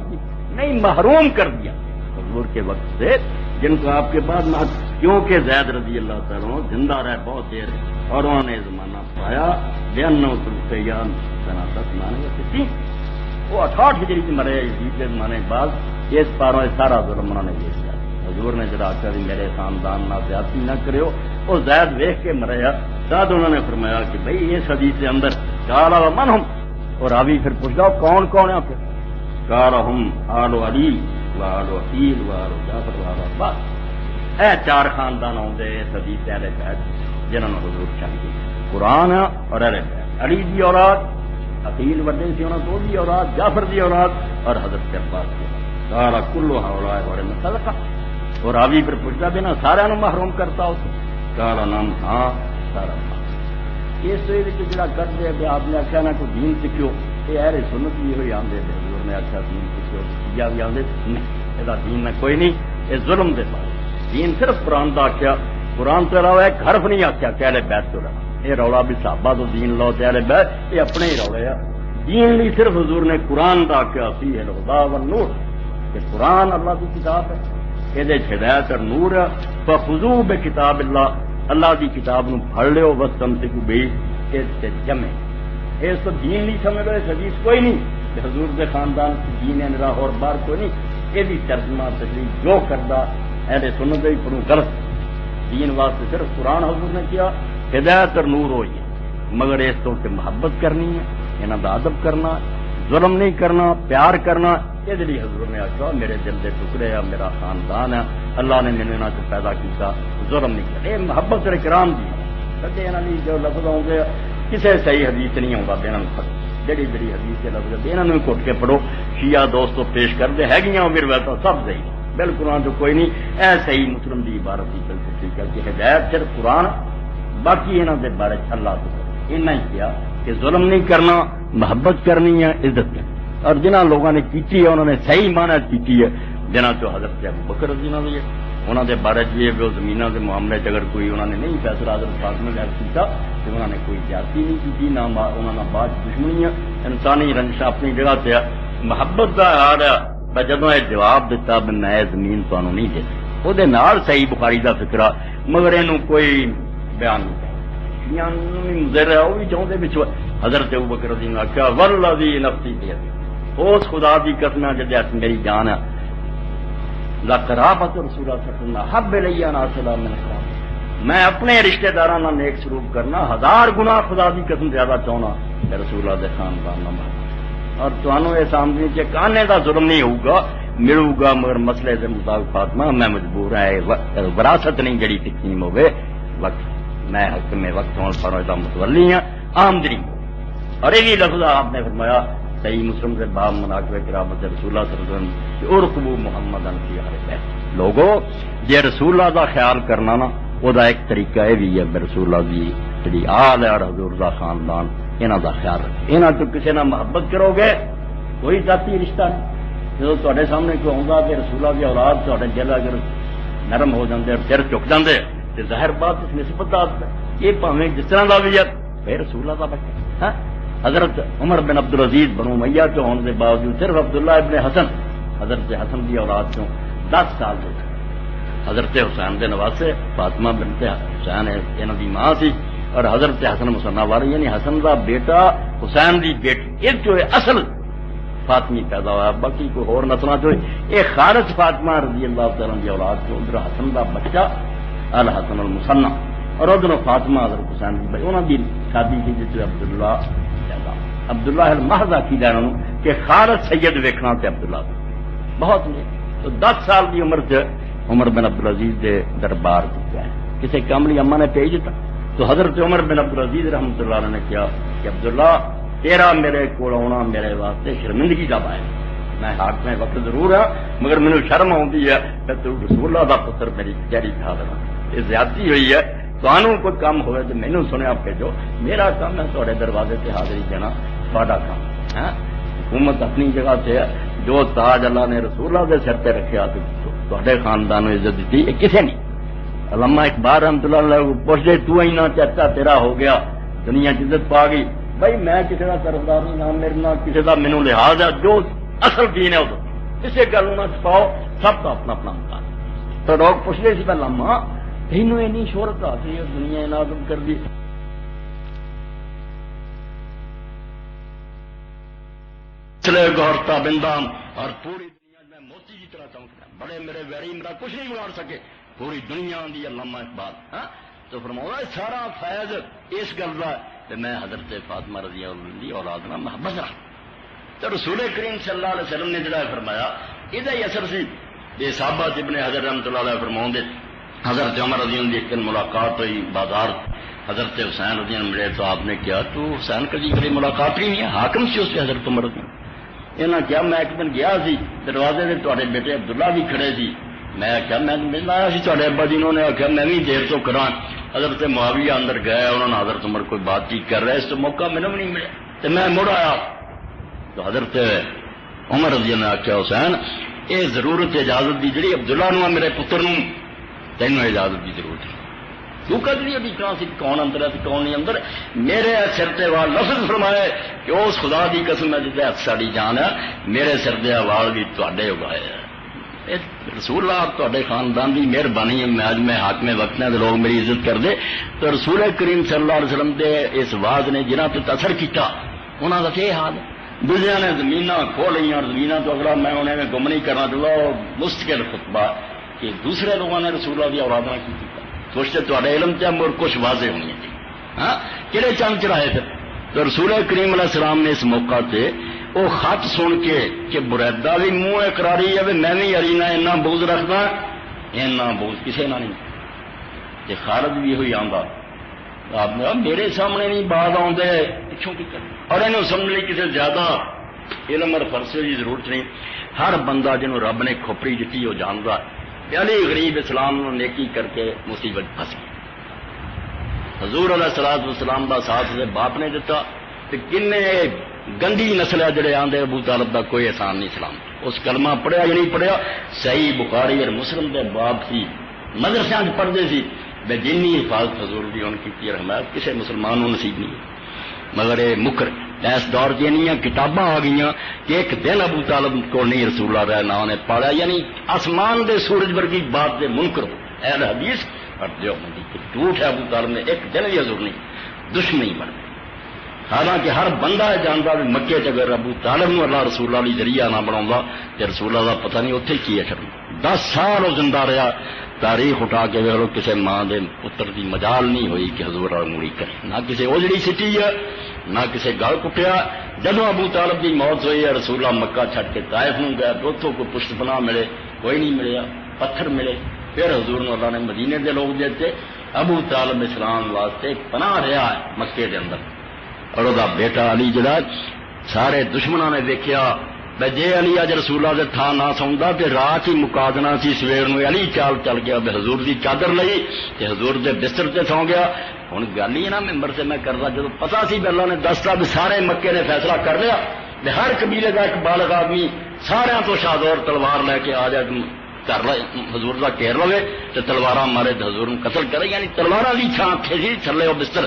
نہیں، محروم کر دیا حضور کے وقت سے، جن کو آپ کے بعد کیونکہ زید رضی اللہ تعالیٰ زندہ رہے بہت دیر اور انہوں نے زمانہ پایا وہ 68 ہجری سے مرے یزید کے زمانے بعد، اس پاروں سارا ظلم انہوں نے یہ کیا، حضور نے جڑا آخر میرے خاندان نہ زیادتی نہ کرو، وہ زید ویخ کے مرے، بعد انہوں نے فرمایا کہ بھئی اس حدیث کے اندر کالا من ہم، اور راوی پھر پوچھتا کون کون ہے پھر؟ کالا ہم آل علی و آل عقیل و آل جعفر و آل عباس، اے 4 خاندان آتے اس حدیث اہل بیت جنہوں نے حضور چاہیے، قرآن اور اہل بیت، علی دی اولاد، عقیل وڈے سی انہوں تو دی اولاد، جعفر دی اولاد اور حضرت عباس دی اولاد، کالا کلو ہؤلاء حرمت صدقہ، اور راوی پھر پوچھتا بھی نا سارا محروم کرتا اس، کالا نام ہاں سارا اس جڑا کرتے ہیں آپ نے آخیا نہ کوئی دین سیکھو، یہ اہل سنت بھی ہوئی آدھے حضور نے آخیا دین سیکھو، یا بھی آدھے نہیں یہ دین نہ کوئی نہیں، یہ ظلم دے پاس دین صرف قرآن کا آخیا، قرآن تو علاوہ ایک حرف نہیں آخیا کہ اہل بیت تو رہا، یہ رولا بھی صحابہ تو دین لو تے اہل بیت یہ اپنے ہی رولے ہے، دین لی صرف حضور نے قرآن کا آخیا فیہ الہدی والنور کہ قرآن اللہ کی کتاب ہے، یہ ہدایت اور نور ہے، فخذوا بکتاب اللہ، اللہ کی کتاب نو پڑھ لو، واستمسکوا بہ اس سے جمع، اس تو دین نہیں سمجھ لو، اس حدیث کوئی نہیں کہ حضور کے خاندان کی دین ہے نرا اور بار کوئی نہیں، یہ ترجمہ تشریح جو کردہ اہل سنت ہی پڑھوں غلط، دین واسطے صرف قرآن حضور نے کیا، ہدایت اور نور ہوئی ہے، مگر اس تو کہ محبت کرنی ہے، انہاں دا ادب کرنا، ظلم نہیں کرنا، پیار کرنا، یہ جی حضور نے آخیا میرے دل کے ٹکڑے ہے، میرا خاندان ہے، اللہ نے مینوں انہاں کو پیدا کیتا، ظلم نہیں کیا، یہ محبت اور اکرام دی کدے انہاں دی جو لفظ آؤندے کسے صحیح حدیث نہیں آؤندا بے انہاں نوں جڑی جڑی حدیث کے لفظ انہاں نوں گھٹ کے پڑھو، شیعہ دوستو پیش کردے ہیگیاں پھر ویسا سب صحیح بالکل جو کوئی نہیں، ایسے ہی مسلم دی عبارت ہی بالکل ٹھیک ہے کہ ہدایت صرف قرآن، باقی انہاں دے بارے اللہ تو اتنا ہی کیا کہ ظلم نہیں کرنا، محبت کرنی ہے، عزت کرنی، اور جنہاں لوگوں نے کیتی ہے انہوں نے صحیح معنی کیتی ہے، جنہاں تو حضرت ابوبکر رضی اللہ عنہ انہوں نے بارے یہ زمینوں کے معاملے اگر کوئی انہوں نے نہیں فیصلہ حضرت فاطمہ نے کیا تو انہوں نے کوئی زیادتی نہیں کی، نہ انہوں نے بعد دشمنی ہے، انسانی رنجش اپنی جگہ سے محبت کا حال ہے، جدو یہ جواب دیتا میں زمین تمہیں نہیں دے وہ صحیح بخاری کا فکرا مگر یہ کوئی بیان نہیں مضر ہے وہ بھی چاہتے بچوں حضرت ابوبکر رضی اللہ عنہ کیا والذی نفسی بیدی اس خدا کی قسم جدے میری جان ہے لقرابت رسول اللہ صلی اللہ علیہ وسلم حب الیہ ناصلا من خام میں اپنے رشتہ داراں نال نیک سلوک کرنا 1000 گنا خدا کی قسم زیادہ چاہنا کہ رسول اللہ دے خاندان نال اور تمہوں یہ سامنے کہ کانے کا ظلم نہیں ہوگا ملو گا مگر مسئلے کے مطابق فاطمہ میں مجبور ہے وراثت نہیں جڑی تقسیم ہوئے وقت میں حق میں وقت ہونے پر متولی ہوں آمدنی اور یہ لفظ آپ نے فرمایا صحیح مسلم سے باب مناقب کرامت رسول اللہ صلی اللہ علیہ وسلم کہ ارقبوا محمد فی ہر بیت لوگو جے رسول اللہ دا خیال کرنا نا وہ دا ایک طریقہ یہ بھی ہے رسول اللہ دی جڑی آل ہے اور حضور دا خاندان انہاں دا خیال رکھو انہاں تو کسی نہ محبت کرو گے کوئی ذاتی رشتہ نہیں جب تواڈے سامنے کوئی آوندا کہ رسول اللہ دی اولاد تواڈے دل اگر نرم ہو جاندے اور سر جھک جاندے تے ظاہر بات اس نسبت دا یہ بھاویں جس طرح دا بھی ہے پھر رسول اللہ دا بچہ ہاں حضرت عمر بن عبدالعزیز بنو امیہ کے ہونے کے باوجود صرف عبداللہ ابن حسن حضرت حسن کی اولاد چوں 10 سال ہو گئے حضرت حسین کے نواسے فاطمہ بنت حسین انہوں کی ماں سی اور حضرت حسن مسنا والے یعنی حسن کا بیٹا حسین کی بیٹی ایک جو ہے اصل فاطمی پیدا ہوا باقی کوئی اور نسلوں جو یہ خارج فاطمہ رضی اللہ تعالیٰ کی اولاد کو ادھر حسن کا بچہ الحسن المسنا اور ادھر فاطمہ حضرت حسین کی بھائی انہوں کی شادی کی جس عبداللہ عبداللہ المحض عقیدہ انہوں کہ خالد سید ویکھنا تے عبداللہ بہت نہیں تو 10 سال کی عمر سے عمر بن عبدالعزیز دے دربار چکا ہے کسی کاملی اما نے بھیج دیتا تو حضرت عمر بن عبدالعزیز رحمۃ اللہ علیہ نے کیا کہ عبداللہ تیرا میرے کو آنا میرے واسطے شرمندگی کا باعث میں حق میں وقت ضرور ہاں مگر مینوں شرم آتی ہے کہ تو رسول اللہ دا پتر میری کچہری کھا دینا یہ زیادتی ہوئی ہے تمہوں کوئی کام ہوئے تو مینوں سنیا بھیجو میرا کام ہے تھوڑے دروازے سے حاضری دینا تھوڑا کام ہے حکومت اپنی جگہ سے ہے جو تاج اللہ نے رسول اللہ کے سر پہ رکھا تے خاندان عزت دیتی یہ کسے نہیں علامہ اقبال رحمۃ اللہ علیہ پوچھ دے تو ہی نہ چاچا تیرا ہو گیا دنیا عزت پا گئی بھائی میں کسی کا طرفدار نہیں نہ میرے نہ کسی کا مینوں لحاظ ہے جو اصل دین ہے وہ کسی گل نہ چھپاؤ سب کا اپنا اپنا مقام تو لوگ پوچھتے سی پہلے ماں تینوں اینی شہرت حاصل ہے دنیا نازم کر دی چلے گورتا بندام اور پوری دنیا میں موتی کی طرح چمکتا بڑے میرے ویری میرا کچھ نہیں بگاڑ سکے پوری دنیا دی علامہ اقبال ہاں تو فرمایا سارا فیض اس گل کا کہ میں حضرت فاطمہ رضی اللہ عنہ کی اولاد نال محبت رکھتا تو رسول کریم صلی اللہ علیہ وسلم نے جڑا فرمایا یہ ہی اثر سی یہ صحابہ ابن حضرت رحمۃ اللہ علیہ فرماؤں حضرت عمر رضی اللہ عنہ کی ملاقات ہوئی بازار حضرت حسین رضی اللہ ملے تو آپ نے کیا تو حسین کبھی کبھی ملاقات ہی نہیں ہے حاکم سی اس سے حضرت عمر رضی اللہ کیا میں ایک دن گیا سی دروازے سے تھوڑے بیٹے عبداللہ بھی کھڑے سی میں کیا میں ملنا آیا سی تھوڑے ابا جی انہوں نے آخیا میں بھی دیر تو کرا حضرت معاویہ اندر گئے انہوں نے حضرت عمر کوئی بات چیت کر رہے اس تو موقع میرے بھی نہیں ملے تو میں مڑ آیا تو حضرت عمر رضی اللہ نے آخیا حسین یہ ضرورت اجازت دی جڑی عبداللہ نو میرے پتر نو تینوں اجازت کی ضرورت ہے تو کدی ابھی کہاں سی کون اندر ہے کون نہیں اندر میرے سر تے وال لفظ فرمائے کہ اس خدا کی قسم ہے جسے ہاتھ ساڑی جان ہے میرے سر دے وال بھی تے اگائے ہیں رسول اللہ تے خاندان کی مہربانی ہے میں اج میں حاکم وقت نے لوگ میری عزت کر دے تو رسول کریم صلی اللہ علیہ وسلم دے اس واز نے جنہاں تے اثر کیتا انہاں دا یہ حال ہے دوسرے نے زمین کھو لی اور زمین تو اگلا میں انہیں میں گم نہیں کرنا چاہتا مستقل خطبہ کہ دوسرے لوگوں نے رسول اللہ کی اولاداں کی سوچتے تے علم تے اور کچھ واضح ہونی ہے ہاں کہڑے چند چڑھائے تھے تو رسول کریم علیہ السلام نے اس موقع تے وہ خط سن کے کہ بریدہ بھی منہ اقراری ہے میں بھی ارینا اینا بغض رکھدا اینا بغض کسے نہ نہیں کہ خالد بھی ہوئی آندا آپ نے میرے سامنے نہیں بات آتے پچھوں کی کر اور انہوں سمجھ لی کسی زیادہ علم اور فرسے کی ضرورت نہیں ہر بندہ جنہوں رب نے کھوپڑی دیتی وہ جانتا علی غریب اسلام نیکی کر کے مصیبت پھنس گئی حضور علیہ الصلوۃ والسلام کا ساتھ سے باپ نے دیتا تو کنے گندی نسل ہے جڑے آندے ابو طالب کا کوئی احسان نہیں اسلام اس کلمہ پڑھیا یا نہیں پڑھیا صحیح بخاری اور مسلم کے باپ سی مدرسے پڑھتے سی بے جنی حفاظت حضور دی ان کی حمایت کسی مسلمان کو نصیب نہیں مگر یہ مکر اس دور جنیاں کتاباں آ گئی کہ ایک دن ابو طالب کو نہیں رسول اللہ رہا نہ انہیں پڑھا، یعنی آسمان دے سورج ورگی بات دے منکر اہل حدیث اور دیوبندی کہ جھوٹ ہے ابو طالب نے ایک دن بھی حضور نہیں دشمنی بن گئی. حالانکہ ہر بندہ جانتا بھی مکے چ اگر ابو طالب نو اللہ رسول اللہ علی ذریعہ نہ بنا تو رسول اللہ کا پتہ نہیں اتنے کی ہے. 10 سال وہ زندہ رہا. تاریخ اٹھا کے ویلو کسی ماں دے پتر دی مجال نہیں ہوئی کہ حضور انگلی کرے، نہ کسی اوجڑی سٹی ہے نہ کسی گل کٹیا. جدو ابو طالب کی موت ہوئی ہے رسول اللہ مکہ چھڈ کے طائف نو گیا تو اتوں کوئی پشت پناہ ملے کوئی نہیں ملیا، پتھر ملے. پھر حضور نے اللہ نے مدینے دے لوگ دیتے. ابو طالب اسلام واسطے پناہ رہا ہے مکے دے اندر. اور وہ بیٹا علی جڑا سارے دشمنوں نے دیکھا جے علی اج رسول اللہ دے تھان نہ سوندا تے رات ہی مکا دینا سی. سویر نو علی چال چل گیا حضور دی چادر لئی تے حضور دے بستر تے سو گیا. ہن گل ہی نا ممبر سے میں کردا جدوں پتہ سی کہ اللہ نے دستا بھی سارے مکے نے فیصلہ کر لیا تے ہر قبیلے دا ایک بالغ آدمی سارے تو شادور تلوار لے کے آ جائے کر حضور دا گھیر لوے تے تلواراں مارے تے حضور نو قتل کرے. یعنی تلواراں دی چھاں کھیسی تھلے او بستر.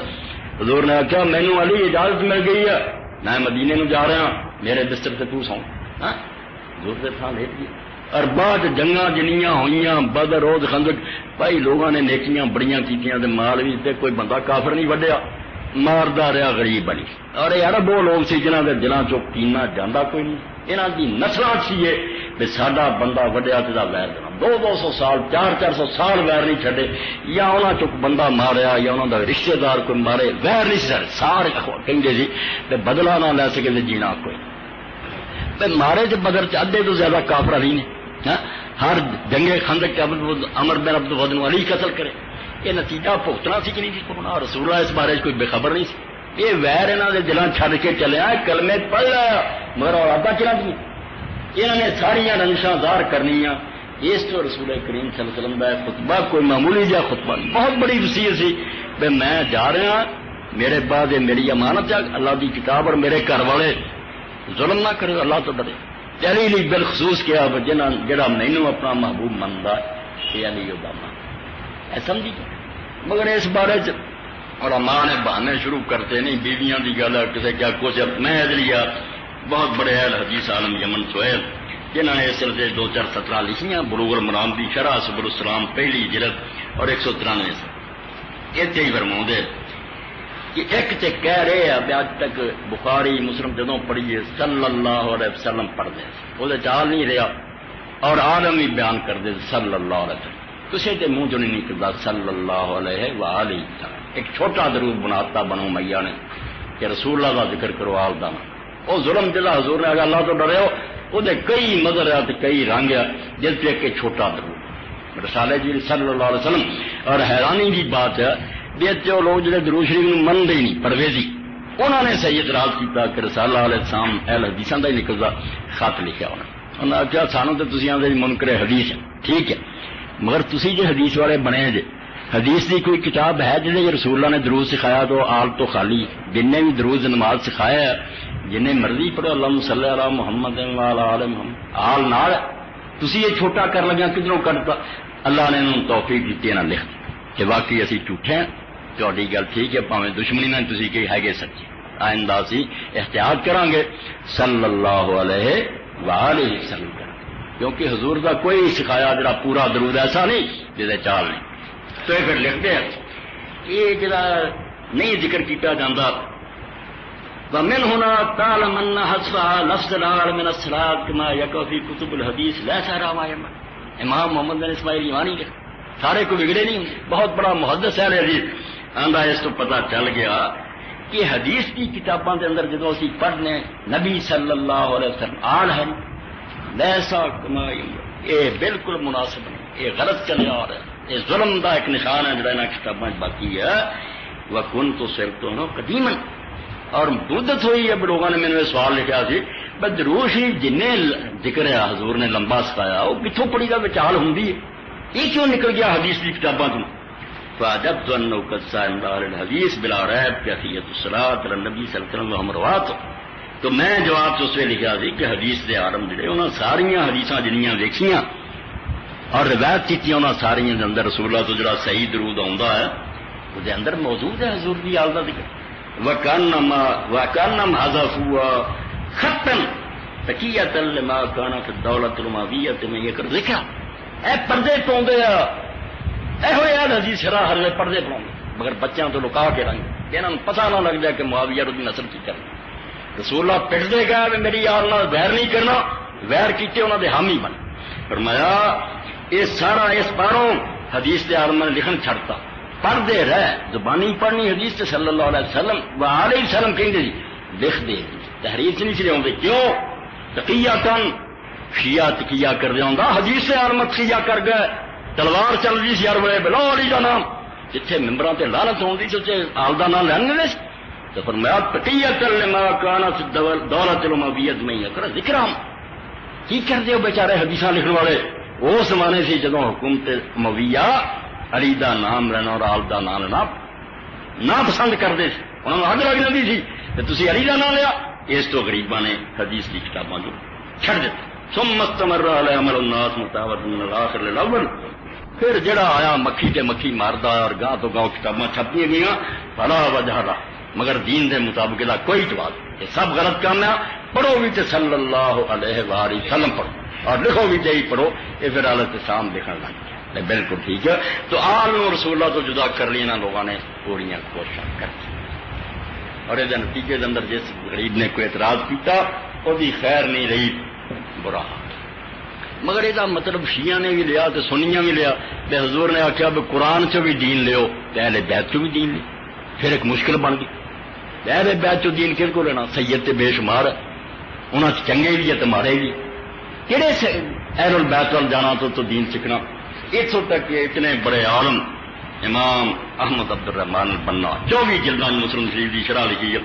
حضور نے آخیا مینو علی اجازت مل گئی ہے میں مدینے نو جا رہا میرے بستر سے تو سو. حضور سے تھان لیٹ گئی. اور بعد جنگاں جنیاں ہوئیاں بدر احد خندق بھائی لوگوں نے نیکیاں بڑیاں کیتیاں تے مال بھی تے کوئی بندہ کافر نہیں وڈیا ماردا رہا غریب علی. اور یہ عرب وہ لوگ سی جنہاں دے دلاں چوں کینہ جاندا کوئی نہیں. انہاں دی نسلاں سی کہ ساڈا بندہ وڈیا تے دا ویر دینا 200 سال 400 سال ویر نہیں چھڈے یا انہاں چوں بندہ ماریا یا انہاں دا رشتہ دار کوئی مارے ویر نہیں سارے کہندے سی تے بدلہ نہ لے سکے تے جینا کوئی مارے جو بدر ادھے تو زیادہ کافر علی نے. ہر جنگے خندق کے عمر بن عبد الود علی قتل کرے. یہ نتیجہ بھگتنا سی کہ نہیں پکنا. رسول اللہ اس بارے کوئی بے خبر نہیں سی. یہ ویر انہوں نے دلان چھڈ کے چلے کلمے پڑھ لایا مگر اولاداں چلا دی. انہوں نے ساریاں رنشاں ظاہر کرنیاں. اس تو رسول کریم صلی اللہ علیہ وسلم کا خطبہ کوئی معمولی جہا خطبہ بہت بڑی وسیع سی کہ میں جا رہا میرے بعد میری امانت ہے اللہ کی کتاب اور میرے گھر والے ظلم نہ کرے اللہ تو ڈرے. علی لی بالخصوص کیا جڑا مینو اپنا محبوب منتا یہ علی اوباما ہے سمجھی. مگر اس بارے علماء نے بہانے شروع کرتے نہیں بیویاں دی گل کسی کیا کچھ. میں لیا بہت بڑے اہل حدیث عالم یمن سہیل جنہوں نے اس سلسلے 2-4 سطریں لکھیاں. بلوغ المرام دی شرح سبل السلام پہلی جلد اور 193 سے اتنے ہی فرماؤں کہ ایک تے کہہ رہے ہیں آج تک بخاری مسلم جدوں پڑھیے صلی اللہ علیہ وسلم پڑھتے وہ چال نہیں رہا اور عالم ہی بیان کرتے صلی اللہ علیہ وسلم. کسی کے منہ چ نہیں نکلتا صلی اللہ علیہ وآلہ وسلم. ایک چھوٹا درود بناتا بنو میاں نے کہ رسول اللہ کا ذکر کرو آل دانا. وہ ظلم جلا حضور نے اللہ تو ڈرے ہو وہ کئی مظہر ہے کئی رنگ ہے جس پہ کہ چھوٹا درود رسالے جی صلی اللہ علیہ وسلم. اور حیرانی کی بات ہے وہ لوگ جڑے درود شریف نو منتے ہی نہیں پرویزی انہوں نے صحیح اعتراض کیا کہ رسالہ علیہ السلام اہل حدیثاں کا ہی نکلتا خط لکھا انہوں نے آخیا سانو تو تسی آدھے منکر حدیث ہے ٹھیک ہے مگر تسی جو حدیث والے بنے جے حدیث کی کوئی کتاب ہے جنہیں رسول اللہ نے درود سکھایا تو آل تو خالی جن نے بھی درود نماز سکھایا ہے جنہیں مرضی پڑھو اللہم صلی علی محمد وعلی آل محمد آل نال تسی یہ چھوٹا کر لگا کدھروں کرتا. اللہ نے انہوں توفیق دیتی نہ لکھ کہ واقعی اسی جھوٹے ہیں تہاڈی گل ٹھیک ہے پاویں دشمنی نہ تسی کہ ہے سچی. آئندہ اسی احتیاط کریں گے صلی اللہ علیہ وآلہ وسلم کیونکہ حضور کا کوئی سکھایا جڑا پورا درود ایسا نہیں جہاں چال نہیں. تو یہ پھر لکھتے ہیں یہ جڑا نہیں ذکر کیتا جاتا ومن هنا تعلم ان حذفها لفظ العال من الصلاة كما يقع في كتب الحديث ليس رواية. امام محمد بن اسماعیل ایمانی لکھ سارے کو بگڑے نہیں ہوں بہت بڑا محدث ہے حدیث آندا اس تو پتہ چل گیا کہ حدیث کی کتاباں دے اندر جدوں اسی پڑھنے نبی صلی اللہ علیہ وسلم آل ہے لیسا کما یہ بالکل مناسب نہیں یہ غلط چلے آ رہا ہے یہ ظلم دا ایک نشان ہے جڑا انہاں کتاباں باقی ہے. وکنت سرتون قدیما اور مدت ہوئی اب لوگوں نے میرے سوال لکھا سی بدروش ہی جن ذکر ہے حضور نے لمبا سکھایا وہ کتوں پڑھی کا وچال ہوں یہ کیوں نکل گیا حدیث کی کتاباں تو فعجبت انه قد سئل الحدیث بلا ریب کیفیت الصلاۃ علی النبی صلی اللہ علیہ وسلم وامروات. تو میں جواب اس میں لکھا سی کہ حدیث دے عالم جڑے انہاں ساریاں حدیثاں جنیاں ویکھیاں اور روایت کیتیاں انہاں ساریاں دے اندر رسول اللہ تو جڑا صحیح درود آوندا ہے وہ دے اندر موجود ہے حضور دی آل دا ذکر وَكَأَنَّمْ حَذَفُوهَا خَطًّا تَقِيَّةً لِمَا كَانَ فِي الدَّوْلَةِ الْأُمَوِّيَّةِ مِنْ يَكْرَ ذِكْرًا اے پردے پاؤندے آ اے ہوئے حدیث شرح ہر پردے پاؤندے مگر بچیاں تو لکا کے رنگ کہ انہوں پتہ نہ لگ جائے کہ معاویہ رضی نسل کی کرنا رسول اللہ پٹ دے گا میری یار نال ویر نہیں کرنا ویر کیتے انہوں دے حامی بن فرمایا یہ سارا اس باروں حدیث دے عالم نے لکھن چھڑتا پڑھتے رہ زبانی پڑھنی حدیث تے صلی اللہ علیہ وسلم وآلہ وسلم کہیں جی لکھ دے تحریر سے نہیں چلے ہوندے کیوں تقیاتن شیعہ تقیہ کر دے ہوندا حدیث سے عالم تقیہ کر گئے تلوار چل رہی سی ہر ویلے بلا علی دا نام جتھے ممبراں تے لعنت ہوندی سی تے آل دا نام لین گے تو فرمایا تقیۃ لما کان فی الدولۃ الامویہ میں یکر ذکرام کی کر دے بیچارے حدیثاں لکھن والے اس زمانے سے جدوں حکومت امویہ علی دا نام لینا اور آل دا نام لینا نہ پسند کرتے تھے انہوں نے اگ لگ جاتی تھی کہ تسی علی دا نام لیا اس تو غریباں نے حدیث کی کتاباں جو چھڑ دیتا ثم استمر علی عمل الناس متاوت من الاخر للاول پھر جڑا آیا مکھی تے مکھی ماردا اور گاہ تو گاہ کتاباں چھپی گئیاں فلا وجہ رہا مگر دین دے مطابق دا کوئی جواب یہ سب غلط کام ہے پڑھو بھی تے صلی اللہ علیہ وآلہ وسلم پڑھو اور لکھو بھی تے ہی پڑھو یہ پھر حالت شام دیکھنے لگ گیا بالکل ٹھیک ہے تو آل رسول اللہ تو جدا کر لی نا لوگوں نے پوریاں کوششاں کر دی اور یہ نتیجے کے اندر جس غریب نے کوئی اعتراض کیتا وہ خیر نہیں رہی برا مگر یہ مطلب شیعہ نے بھی لیا تو سنیاں بھی لیا بے حضور نے آخیا بھی قرآن چ بھی دین لیو اہل بیت چ بھی دین لے پھر ایک مشکل بن گئی اہل بیت چ دین کس کو لینا سید تے بے شمار انہوں سے چنگے بھی ہے تو مارے بھی کہڑے اہل البیت وال جانا تو دین سیکھنا اتوں تک کہ اتنے بڑے عالم امام احمد عبد الرحمان البنا 24 جلداں مسلم شریف کی شرح لکھی ہے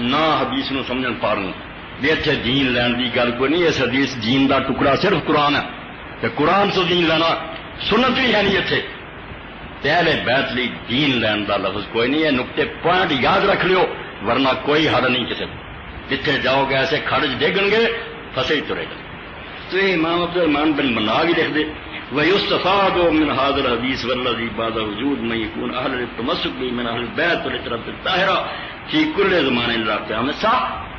نہ حدیث نو سمجھن پاروں بھی اتنے دین لین کی گل کوئی نہیں اس حدیث دین دا ٹکڑا صرف قرآن ہے کہ قرآن تو دین لینا سنت بھی ہے نہیں اتنے اہل بیت لی دین لین دا لفظ کوئی نہیں ہے نقطے پوائنٹ یاد رکھ لیو ورنہ کوئی حل نہیں کسی جتنے جاؤ گے ایسے کھڑ ڈگن گے پھنسے ہی ترے گا تو یہ امام عبد الرحمان بن منا بھی لکھ دے وَيُسْتَفَادُ مِنْ هَذَا الْحَدِيثِ وَالَّذِي بَعْدَ وُجُودِ مَنْ يَكُونُ أَهْلَ التَّمَسُّكِ بِهِ مِنْ أَهْلِ الْبَيْتِ وَالْإِتْرَةِ الطَّاهِرَةِ فِي كُلِّ زَمَانٍ إِلَّا قِيَامِ السَّاعَةِ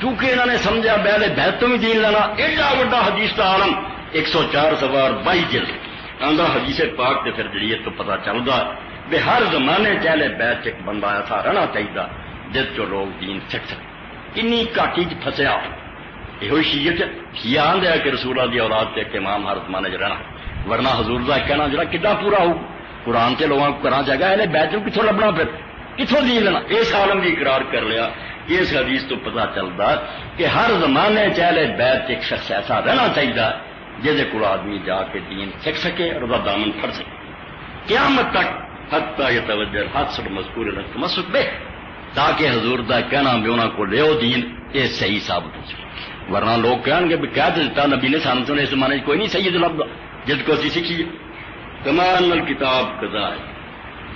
چونکہ انہوں نے سمجھا اہل بیت تو بھی دین لینا ایڈا بڑا حدیث کا عالم 104 سوار 22 جلد آندا حدیث پاک کے پھر جڑی تو پتہ چلتا بے ہر زمانے اہل بیت ایک بندہ ایسا رہنا چاہیے جس جو لوگ دین سیکھ سکتے کنی گھاٹی چ پھسیا یہ شیعہ آدھے کہ رسول اللہ دی اولاد تے کہ امام ہر زمانے چ رہنا ورنہ حضور کا کہنا جڑا کدا پورا ہو قرآن کے لوگوں کو کرنا چاہیے اہل بیت کو کتوں لبنا پھر کتوں دین لینا اس عالم بھی اقرار کر لیا اس حدیث تو پتہ چلتا کہ ہر زمانے اہل بیت ایک شخص ایسا رہنا چاہیے جہد کو آدمی جا کے دین سیکھ سکے اور وہ دامن پھڑ سکے قیامت تک حتی یتوجہ حسر مذکور تمسک بے تاکہ حضور دا کہنا بھی انہوں کو لیو دین یہ صحیح ثابت ہو سکے ورنہ لوگ کہیں گے کہہ دیتا نبی نے سانس نے اس زمانے کوئی نہیں سید لفظ جس کو اسی سیکھیے تمام الکتاب قضا ہے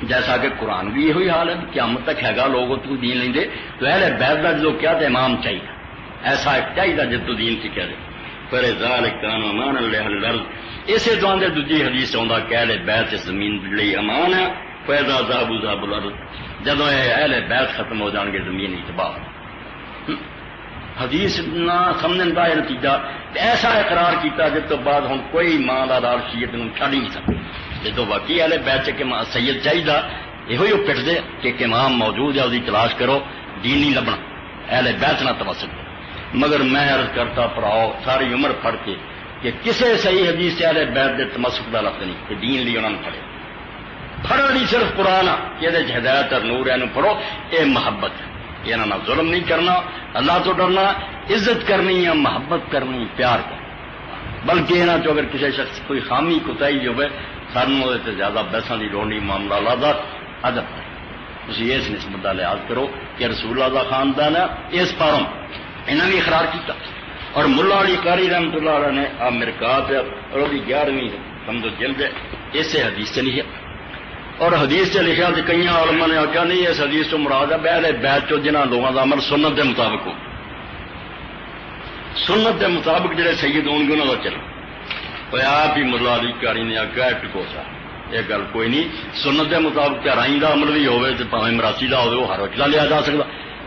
جیسا کہ قرآن بھی یہی حال ہے قیامت تک ہے گا لوگ تو دین لیں دے تو اہل بیت کا جو کیا تھا امام چاہیے ایسا ایک چاہیے جب تو دین سیکھا دے پر ذالک کان امان لأہل الارض اسے تو اندر دوجی حدیث آندا کہ اہل بیت اس زمین لئی امان ہے فیضا ذابوا ذاب الارض جب اہل بیت ختم ہو جان گے زمین ہی تباہ حدیث نہ سمجھن کا نتیجہ ایسا اقرار کیتا جس تو بعد ہم کوئی ماں کا دار شیعت نو چھڑ ہی نہیں سکتے جدو باقی اہل بیت کے سید چاہیے یہ پٹ دے کہ امام موجود ہے وہی تلاش کرو دین نہیں لبنا اہل بیت نہ تمسک مگر میں عرض کرتا پڑھاؤ ساری عمر پڑھ کے کہ کسے صحیح حدیث سے اہل بیت دے تمسک کا لفظ نہیں کہ دین لی انہوں نے پڑھے پڑھو نہیں صرف قرآن یہ ہدایت اور نور ہے پڑھو یہ محبت ہے یہ نہ ظلم نہیں کرنا اللہ تو ڈرنا عزت کرنی ہے محبت کرنی پیار کرنا بلکہ یہاں چو اگر کسی شخص کوئی خامی کوتاہی جو ہے سانوں سے زیادہ بحثاں کی لوڑ نہیں معاملہ لازا ادب کرے تھی اس نسبت کا لحاظ کرو کہ رسول اللہ کا خاندان ہے اس پاروں انہوں نے اقرار کیا اور ملا علی قاری رحمۃ اللہ علیہ نے مرکات اور وہ 11ویں سمجھو جلد ہے اسے حدیث سے لکھا اور حدیث سے لکھا تو کئی علماء نے آخیا نہیں اس حدیث تو مراد ہے اہل بیت چو جنہ لوگوں کا عمل سنت کے مطابق ہو سنت کے مطابق جڑے سید ہون گے انہوں کا چلو آپ ہی ملا علی قاری نے آخیا ٹکوسا یہ گل کوئی نہیں. سنت کے مطابق رائی کا عمل بھی ہوئے تو پاویں مراسی کا ہوئے وہ ہر وقت لیا جا سکتا.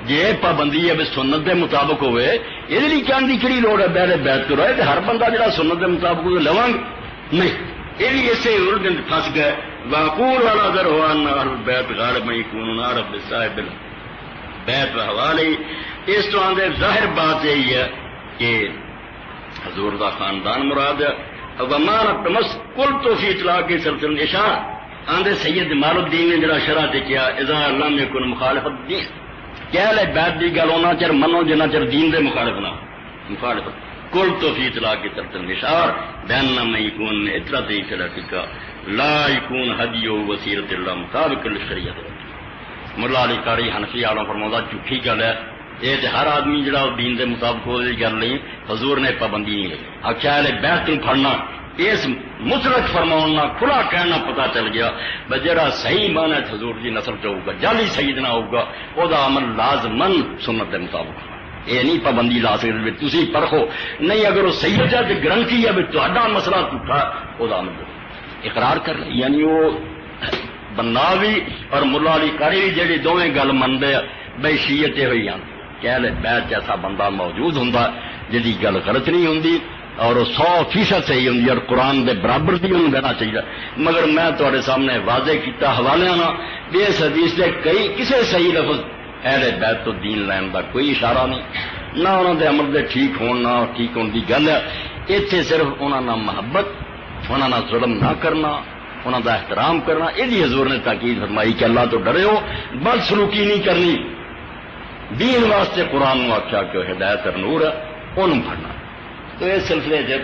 جی پابندی ہے بھی سنت کے مطابق ہوئے یہ کہنے کی کہڑی لوڑ ہے بہرے بیت کرو ہے ہر بندہ جہاں سنت کے مطابق لواں گے نہیں. یہ بھی اسے الجھن پھنس گئے. واقول والا اگر ہوا نہ بیت غار میں کون رب صاحب بیت حوالے. اس طرح کے ظاہر بات یہی ہے کہ حضور دا خاندان مراد ہے. ومان تمس کل تو فی اطلاق کے سلسلے نشان آندے سید مال الدین نے جڑا شرح کیا اذا لم یکن مخالفت دین کہہ لے بیت دی گل ہونا چر منو جنا چر دین دے مخالف نہ مخالفت. کل تو فی اطلاق کے سلسلے نشان بین میں یکون اطلاع دی فلسکا لا یکون حدی و وسیرت اللہ مطابق الشریعت. ملا علی قاری حنفی والوں فرماتا جھوٹھی گل ہے یہ تو ہر آدمی جڑا دین دے مطابق ہو گل نہیں. حضور نے پابندی نہیں لگی. آخیا بیت نو پڑھنا اس مطلق فرماؤنا کھلا کہنا پتا چل گیا بھائی جڑا صحیح مانا حضور کی نسل چ ہوگا جعلی سیدنا ہوگا وہ عمل لازمن سنت کے مطابق. یہ نہیں پابندی لا سکتے تھی پرکھو نہیں. اگر وہ سید ہے تو گرنٹی ہے بھی تا مسئلہ جھوٹا وہ عمل اقرار کر لے. یعنی وہ بناوی اور ملا علی قاری بھی جہی دونیں گل منتے بھائی شیعت یہ ہوئی آتی کہہ لے بیت جیسا بندہ موجود ہوں جی گل غلط نہیں ہوں اور 100% صحیح ہوں اور قرآن دے برابر بھی انہوں کہنا چاہیے. مگر میں تے سامنے واضح کیا حوالے نا بھی اس حدیث سے کئی کسی صحیح لفظ اہل بیت تو دین لین کا کوئی اشارہ نہیں نہ انہوں دے عمل دے ٹھیک ہون نہ ٹھیک ہونے کی گل ہے. اتنے صرف انہوں نے محبت انہوں نے ظلم نہ کرنا انہوں کا احترام کرنا یہ حضور نے تاکید فرمائی کہ اللہ تو ڈرے ہو بد سلوکی نہیں کرنی. دین واسطے قرآن نے آخیا کہ ہدایت اور نور ہے انہوں پڑھنا. تو اس سلسلے سے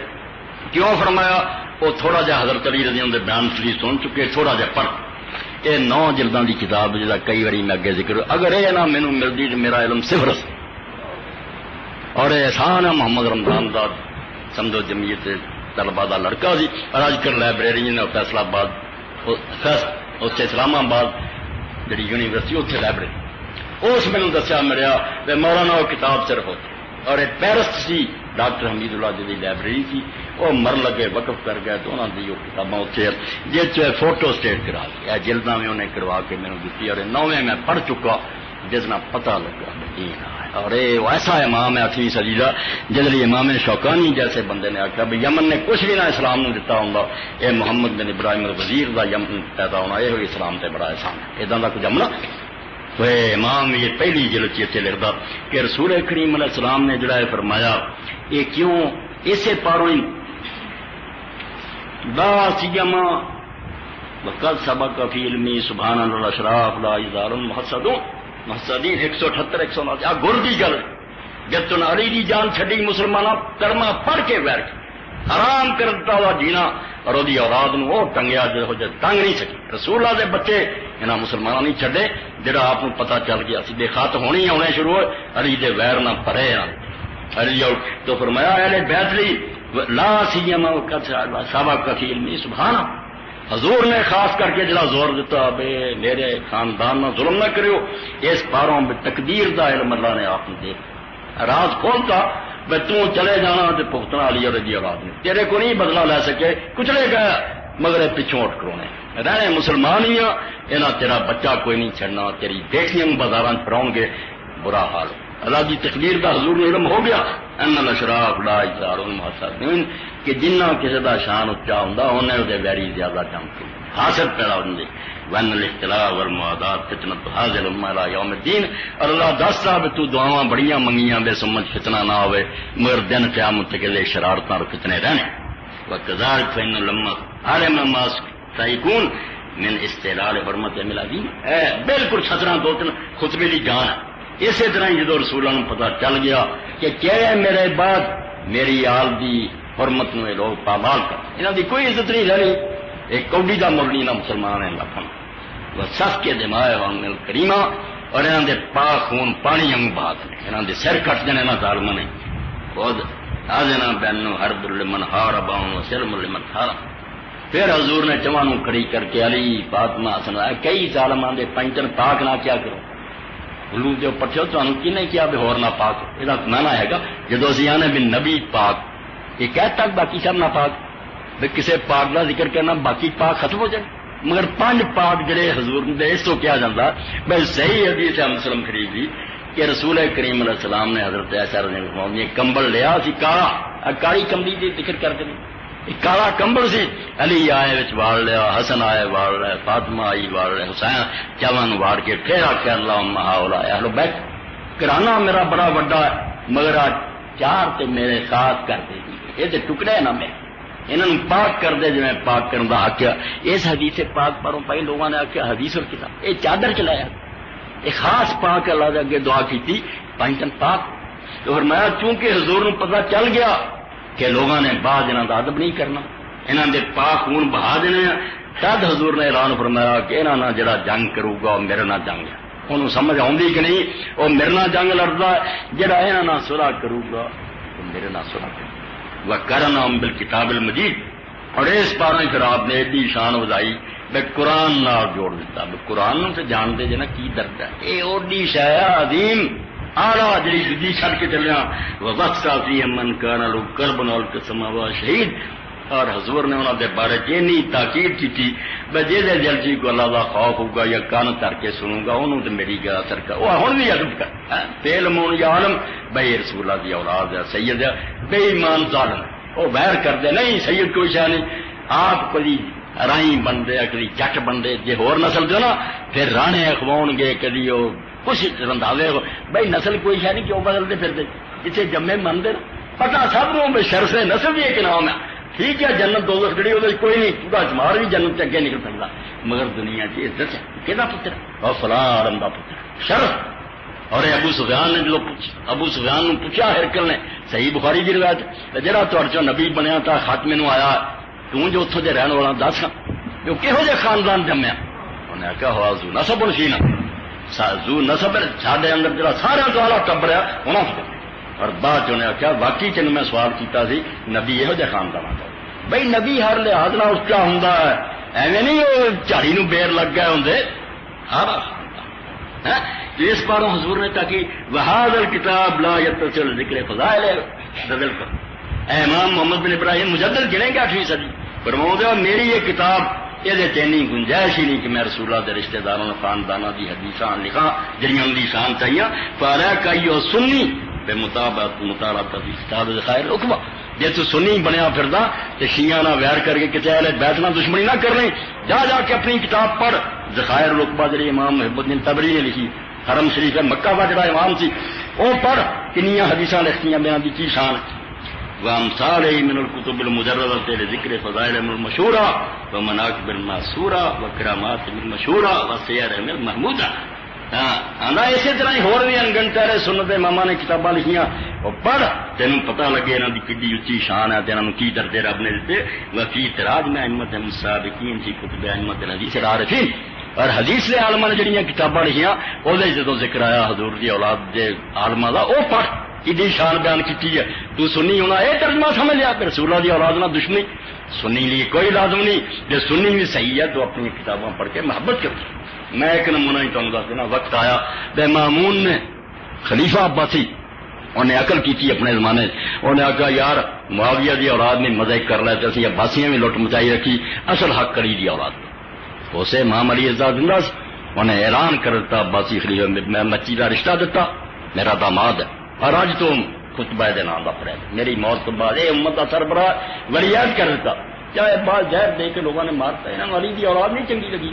کیوں فرمایا وہ تھوڑا جہا حضرت علی رضی اللہ عنہ بیان شریف سن چکے تھوڑا جہا پڑھ. یہ 9 جلدوں کی کتاب جا کئی باری میں اگے ذکر اگر یہ نہ مینوں ملتی تو میرا علم صفر سے. اور احسان ہے محمد رمضان دا سمجھو جمعیت طلبا دا لڑکا سی اور اج کل لائبریری نے فیصلہ آباد اتنے اسلام آباد جی یونیورسٹی اتنے لائبریری اس میں دسیا مریا مولانا وہ کتاب صرف ہوتی اور ایک پیرس سی ڈاکٹر حمید اللہ جی لائبریری تھی وہ مر لگے وقف کر گئے تو انہوں نے وہ کتابیں اتنے جس فوٹو اسٹیٹ کرا لی جلداں میں انہیں کروا کے میرے دیتی اور 9ویں میں پڑھ چکا جس نہ پتہ لگا دین ہے. اور یہ ایسا امام ہے 8ویں صدی کا جس لیے امام شوکانی جیسے بندے نے آخیا بھی یمن نے کچھ بھی نہ اسلام نے دتا ہوں یہ محمد بن ابراہیم الوزیر کا یمن پیدا ہونا یہ اسلام سے بڑا احسان ہے. ادا کا کچھ عمل تو امام یہ پہلی جلد اتنے لکھتا کہ رسول کریم علیہ السلام نے جڑا فرمایا یہ کیوں اسے پاروں ہی لا سیما وقت سبق فی علمی سبحان اللہ اشراف لا ازار محسدوں محسدین 178 179 گر دی گل جب تن علی دی جان چھڈی مسلمانہ کلمہ پڑھ کے ویر کی حرام کرتا ہوا جینا اور وہی اولاد وہ ٹنگیا جو ٹنگ نہیں سکی. رسول اللہ دے بچے انہاں مسلمانوں نہیں چھڈے جڑا آپ کو پتا چل گیا سیدھے خط ہونی ہونے شروع ہوئے علی دے ویر نہ پرے علی تو فرمایا اہل بیت لی لا سیما وقت سبق فی علمی سبحان. حضور نے خاص کر کے جڑا زور دیتا بے میرے خاندان نہ ظلم نہ کریو اس پاروں میں تقدیر دا علم اللہ نے آپ نے دے راز کھولتا بے تو چلے جانا تو پختنا علی رضی اولاد نے تیرے کو نہیں بدلہ لے سکے کچلے گیا مگر پچھوں اٹھ کرونے رہنے مسلمان ہی ہیں یہاں تیرا بچہ کوئی نہیں چھڑنا تیری بیٹیاں بازاراں پھراؤں گے برا حال. اللہ کی تقدیر کا حضور علم ہو گیا ان الاشراف لا ازار المحسدین کہ جنہ کسی کا شان اچا ہوں انہیں وہ ویری زیادہ چمکے حاصل پیدا ہوں ون الاختلاف والمعادات فتنۃ هذه الامه الى يوم الدین. اور اللہ دس رہا بھی تو دعاواں بڑیاں منگیاں بے سمجھ فتنہ نہ ہوئے مگر دن قیامت کے لیے شرارتاں اور فتنے رہنے. وکذالک فإن لما علم ما سيكون من استعلال حرمت میلادی بالکل 17 دو تین خطبے کی جان ہے. اسی طرح ہی جدو رسولوں کو پتا چل گیا کہ کیا میرے بعد میری آل دی حرمت میں لوگ پامال کر انہوں دی کوئی عزت نہیں رہی. ایک کوڈی کا مرنی نہ مسلمان ہے لکھن وہ سف کے دماغ مل کریمہ اور انہوں دے پاک خون پانی انگ بات نے انہوں دے سر کٹ جانے نہ ظالم نے خود آجنا بینو ہر لمن ہار باؤں سلم لمن ہارا. پھر حضور نے جوانوں کھڑی کر کے علی فاطمہ حسن کئی ظالمان دے پنچن پاک نہ کیا کرو گلو جو پٹھو تمہیں کی نہیں کیا بھی ہور نہ پاک یہ مانا ہے گا جدو اسی آنے بھی نبی پاک یہ کہہ تک باقی سب نہ پاک بھی کسی پاک کا ذکر کرنا باقی پاک ختم ہو جائے مگر 5 پاک جڑے حضور دے اس تو کیا جاتا بھائی صحیح حدیث ہے مسلم شریف دی کہ رسول کریم علیہ السلام نے حضرت عائشہ رضی اللہ عنہا نے کمبل لیا سی کالا کالی کمبلی دی ذکر کر دیں کالا کمبل سی علی آئے وچ واڑ لیا حسن آئے واڑ لیا فاطمہ آئی واڑ لیا حسین چون واڑ کے پھر آخیا اللہم ہؤلاء اہل بیت کرانا میرا بڑا بڑا ہے مگر آج 4 تے میرے ساتھ کر دے یہ تے ٹکڑے نہ میرے انہوں پاک کر دے جی پاک کرنے کا حق ہے اس حدیث پاک پروں پائی لوگوں نے آخیا حدیث اور کتاب یہ چادر چلایا ایک خاص پاک اللہ دے اگے دعا کی 5 دن پاک تو فرمایا چونکہ حضور نو پتہ چل گیا کہ لوگوں نے بعد انہوں کا ادب نہیں کرنا انہوں نے پاک خون بہا دینے تد حضور نے اعلان فرمایا کہ انہوں نے جڑا جنگ کرو گا وہ میرے نہ جنگ ہے انہوں سمجھ آؤں کہ نہیں وہ میرے نہ جنگ لڑتا ہے جڑا انہوں نے صلح کرو گا وہ میرے نہ صلح کرے وہ کرنا بالکتاب المجید اور اس پاروں پھر آپ نے ایڈی شان وزائی بے قرآن نال جوڑ دیتا بے قرآن سے جانتے جی نا کی درد ہے یہ اوڈی شاید عظیم آلہ جی جدی چھڑ کے چلیا وہ وقت آتی ہے من کرنا لوگ کرب نال قسم ہوا شہید اور حضور نے انہوں نے بارے چینی تاکید کی تھی بے جی دل جی کو اللہ کا خوف ہوگا یا کان تر کے سنوں گا انہوں تو میری گا اثر کر وہ ہوں بھی ادب کر فیل مون یا عالم بھائی رسول اللہ دی اولاد ہے سید ہے بے ایمان ظالم وہ ویر کرتے نہیں سید کوئی شاہ نہیں آپ کبھی رائی بنتے کدی جٹ بنتے جی ہور نسل جو نا پھر رانے اخواؤ گے کدی وہ کچھ رنداوے بھائی نسل کوئی شاہ نہیں کیوں بدلتے پھرتے جتنے جمے منتے پتا سب نو بے شرف نسل بھی ایک نام ہے ٹھیک ہے جنت دوزخ جڑی وہ کوئی نہیں پورا جمار بھی جنت سے اگے نکل سکتا مگر دنیا کی عزت ہے کہ پتر اور فلاں آرم کا پتر شرف اور ابو سفیان نے جو ابو سفیان نے پوچھا ہرکل نے صحیح بخاری کی روایت جہاں تھوڑے نبی بنیا تھا خاتمے نو آیا تو جو اتوں کے رہن والا دس جو کہہو جہ خاندان جمیا انہیں آخیا ہوا زو نسب نشین زو نسب سارے اندر جا سارا تو آلہ ٹبریا انہوں سے اور بعد انہیں آخیا واقعی تین میں سوال کیتا سی نبی یہو جہ خاندان آتا بھائی نبی ہر لحاظ نہ اچا ہوں ایویں نہیں وہ جھاڑی نو بیر لگ گئے ہوں ہر خاندان اس باروں حضور نے کہا کہ وہاد الکتاب لا یتصل ذکر فضائل بدل کر اے امام محمد بن ابراہیم مجدد گنے گے 8ویں صدی فرماؤں دے میری یہ کتاب یہ چینی گنجائش ہی نہیں کہ میں رسول اللہ کے رشتہ داروں خاندانوں کی حدیثاں لکھاں جڑیاں ان کی شان چاہیے فارا کائیو سنی بے مطابق مطالعہ کتاب خیر رقبہ جی تو سنی بنیا پھردا تو شیعہ نہ ویر کر کے کسی والے بیٹھنا دشمنی نہ کرنی جا جا کے اپنی کتاب پڑھ ذخائر رقبہ جی امام محب الدین تبری نے لکھی حرم شریف مکہ کا جڑا امام سی وہ پڑھ کنیاں حدیثاں لکھتیاں بیان دی کی شان وامثالہ من الکتب المجردۃ لذکر فضائل المشہورہ ومناقب المأثورہ وکرامات المشہورہ وسیر المحمودہ اسی طرح ہی ہور بھی انگنٹارے سنت اماماں نے کتاباں لکھیاں وہ پڑھ تینوں پتہ لگے انہاں دی کڈی اچھی شان ہے تے انہاں نوں کی درجے رب نے دتے وفی تراج میں ائمۃ السابقین فی کتب ائمۃ الحدیث العارفین اور حدیث دے عالماں نے جڑیاں کتاباں لکھیاں او دے جدوں ذکر آیا حضور دی اولاد دے عالماں دا او پڑھ کی شان بیان کی ہے تو سنی ہونا یہ ترجمہ سمجھ لیا پھر رسول اللہ دی اولاد نہ دشمنی سنی لیے کوئی لازم نہیں جو سنی بھی صحیح ہے تو اپنی کتاباں پڑھ کے محبت کرو میں ایک نمونہ ہی کہوں گا دینا وقت آیا بے مامون نے خلیفہ عباسی انہیں عقل کی تھی اپنے زمانے انہیں آخا یار معاویہ دی اولاد نے مزے کر رہے تھے اسی عباسیاں بھی لٹ مچائی رکھی اصل حق کری دی اولاد اسے امام علی رضا زندہ انہیں اعلان کر دیتا عباسی خلیفہ میں مچی کا رشتہ دیتا میرا داماد ہے اور آج تو خطبہ دے نام کا پڑھا میری موت کے بعد یہ امت کا سربراہ ولیعت کر دیتا چاہے بعض زہر دے کے لوگوں نے مارتا انہوں نے علی دی اولاد نہیں چنگی لگی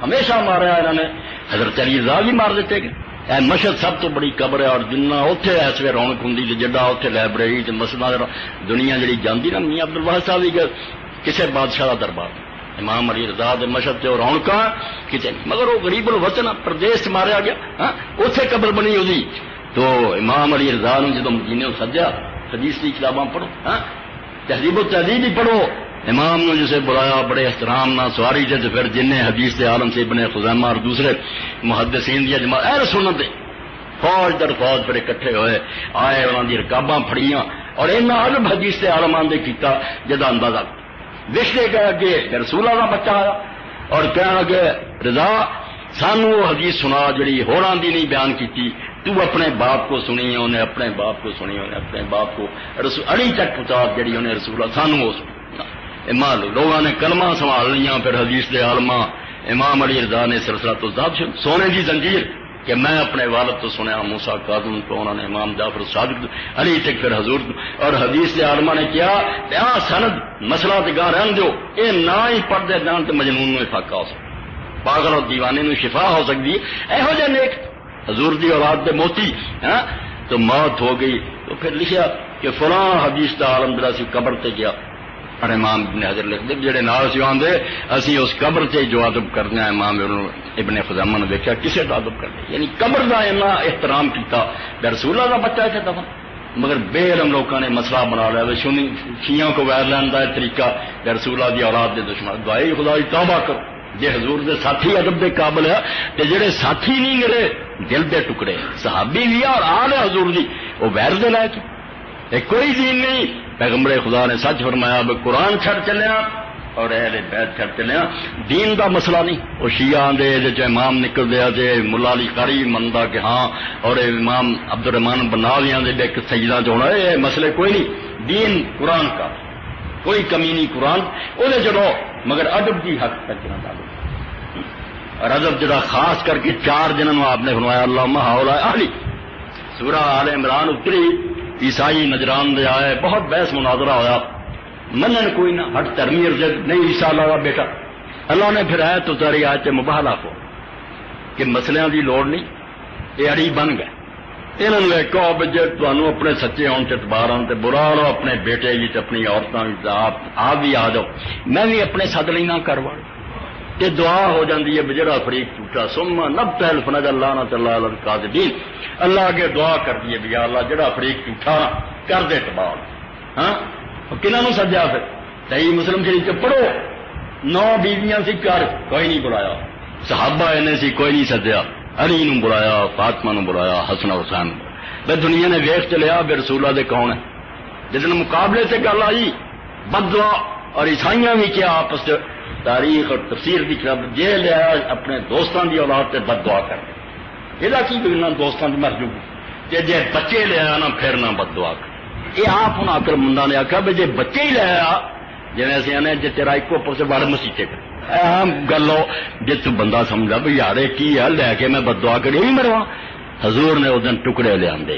ہمیشہ مارا انہوں نے حضرت علی رضا بھی مار دیتے گئے مشہد سب تو بڑی قبر ہے اور جنہ اتنے اس ویلے رونق ہوں جڈا اتنے لائبریری مسجد دنیا جی جانتی نا میاں عبد الواحد صاحب بھی کسی بادشاہ کا دربار امام علی رضا دے مشہد سے رونق کتنے مگر وہ غریب الوطن پردیش ماریا گیا اتنے قبر بنی ہوئی تو امام علی رضا نے جدو مدینے سجا حدیث کی کتاباں پڑھو تہذیب و تہذیب ہی پڑھو امام نے جسے بلایا بڑے احترام نہ سواری جد پھر جن حدیث کے عالم سے ابن خزیمہ اور دوسرے محدثین دیا جماعت اے سنت فوج در فوج پھر اکٹھے ہوئے آئے انہوں نے رکاباں پھڑیاں اور اینا عالم حدیث کے عالمان نے کیتا جدا اندازہ وشتے کہا کہ رسول اللہ کا بچہ آیا اور کہا کہ رضا سانو وہ حدیث سنا جڑی ہوراں دی نہیں بیان کی تو اپنے باپ کو سنی انہیں اپنے باپ کو سنی انہیں اپنے باپ کو علی تک پہنچا جڑی انہیں رسول اللہ سانو وہ سنی لوگوں نے کلمہ سنبھال لیا، پھر حدیث دے عالمہ امام علی رضا نے سلسلہ تو سونے کی زنجیر کہ میں اپنے والد تو سنیا موسیٰ کاظم تو انہوں نے امام جعفر صادق علی تک پھر حضور اور حدیث دے عالمہ نے کیا سند مسئلہ تے گاہ رہن دو، یہ نہ ہی پڑھتے جان تو مجنون میں فاقہ ہو سکتا، پاگل اور دیوانے میں شفا ہو سکتی ہے، یہو جہ نیک حضور دی اولاد دے موتی تو موت ہو گئی تو پھر لکھیا کہ فلاں حدیث دا عالم جڑا سی قبر تے گیا، اور امام ابن حجر لکھ دے جڑے نال سی آندے اسی اس قبر تے جو ادب کرنا امام ابن خزیمہ نے دیکھا کسے دا ادب کرنا، یعنی قبر دا اتنا احترام کیتا، رسول اللہ دا بچہ ہے دفن، مگر بے علم لوگوں نے مسئلہ بنا لیا شیعوں کو ویر لین کا طریقہ رسول اللہ دی اولاد دے دشمن دعائی خدا دی توبہ کرو، جے حضور دے ساتھی ادب دے قابل ہے تے جڑے ساتھی نہیں گرے دل دے ٹکڑے صحابی بھی اور آل حضور دی وہ ویر دے لائق کوئی دین نہیں، پیغمبر خدا نے سچ فرمایا قرآن چھڑ چلیا اور اہل بیت چھڑ چلیا، دین دا مسئلہ نہیں، وہ شیعہ دے جو امام نکل دیا جے ملا علی قاری مندا کہ ہاں اور امام عبد الرحمان بنالیاں دے ایک سجدہ جو ہونا یہ مسئلے کوئی نہیں، دین قرآن کا کوئی کمی نہیں، قرآن وہ چلو مگر ادب کی حق تک نہ ڈالو، اور ادب جڑا خاص کر کے چار جنہوں آپ نے فرمایا اللہم ہؤلاء اہلی، سورہ آل عمران اتری، عیسائی نجران دے آئے، بہت بحث مناظرہ ہویا، منن کوئی نہ ہٹ ترمیر نہیں عیسیٰ اللہ کا بیٹا، اللہ نے پھر آیت اتاری آیت مباہلہ کو کہ مسئلوں کی لوڑ نہیں، یہ اڑی بن گئے، انہوں نے کہو جی تمہیں اپنے سچے ہونے سے اعتبار آن تے برا لو اپنے بیٹے بھی اپنی عورتوں بھی آپ بھی آ جاؤ، میں بھی اپنے سد لینا کروا کہ دعا ہو جاتی ہے جڑا فریق جھوٹا سما نب پہل فنج اللہ نہ چلا القاذبین، اللہ کے دعا کر دیے بھی اللہ جڑا فریق جھوٹا کر دے تباہ، ہاں کنہوں سجا پھر صحیح مسلم شریف سے پڑھو 9 بیویاں سی کر کوئی نہیں بلایا، صحابہ اینے سی کوئی نہیں سجا، علی نو بلایا، فاطمہ نو بلایا، حسن حسین بے دنیا نے ویخ چلیا بے رسول اللہ دے کون ہے، جس نے مقابلے سے گل آئی بد دعا اور عیسائیاں بھی کیا آپس تاریخ اور تفسیر کی کتاب جے لیا اپنے دوستان دی اولاد سے بد دعا کر یہ کی دوستان کی مرجو کہ جے بچے لیا نا پھر نہ بد دعا کر، یہ آپ ہوں آکر منڈا نے آخیا بھی جی بچے ہی لیا جی ایسے آنے جی تیرا ایک اوپر سے بڑ مسیطے کر عام گلو جی تو بندہ سمجھا بھی یار کی ہے لے کے میں بد دعا کری نہیں مروا، حضور نے اس دن ٹکڑے لے آدھے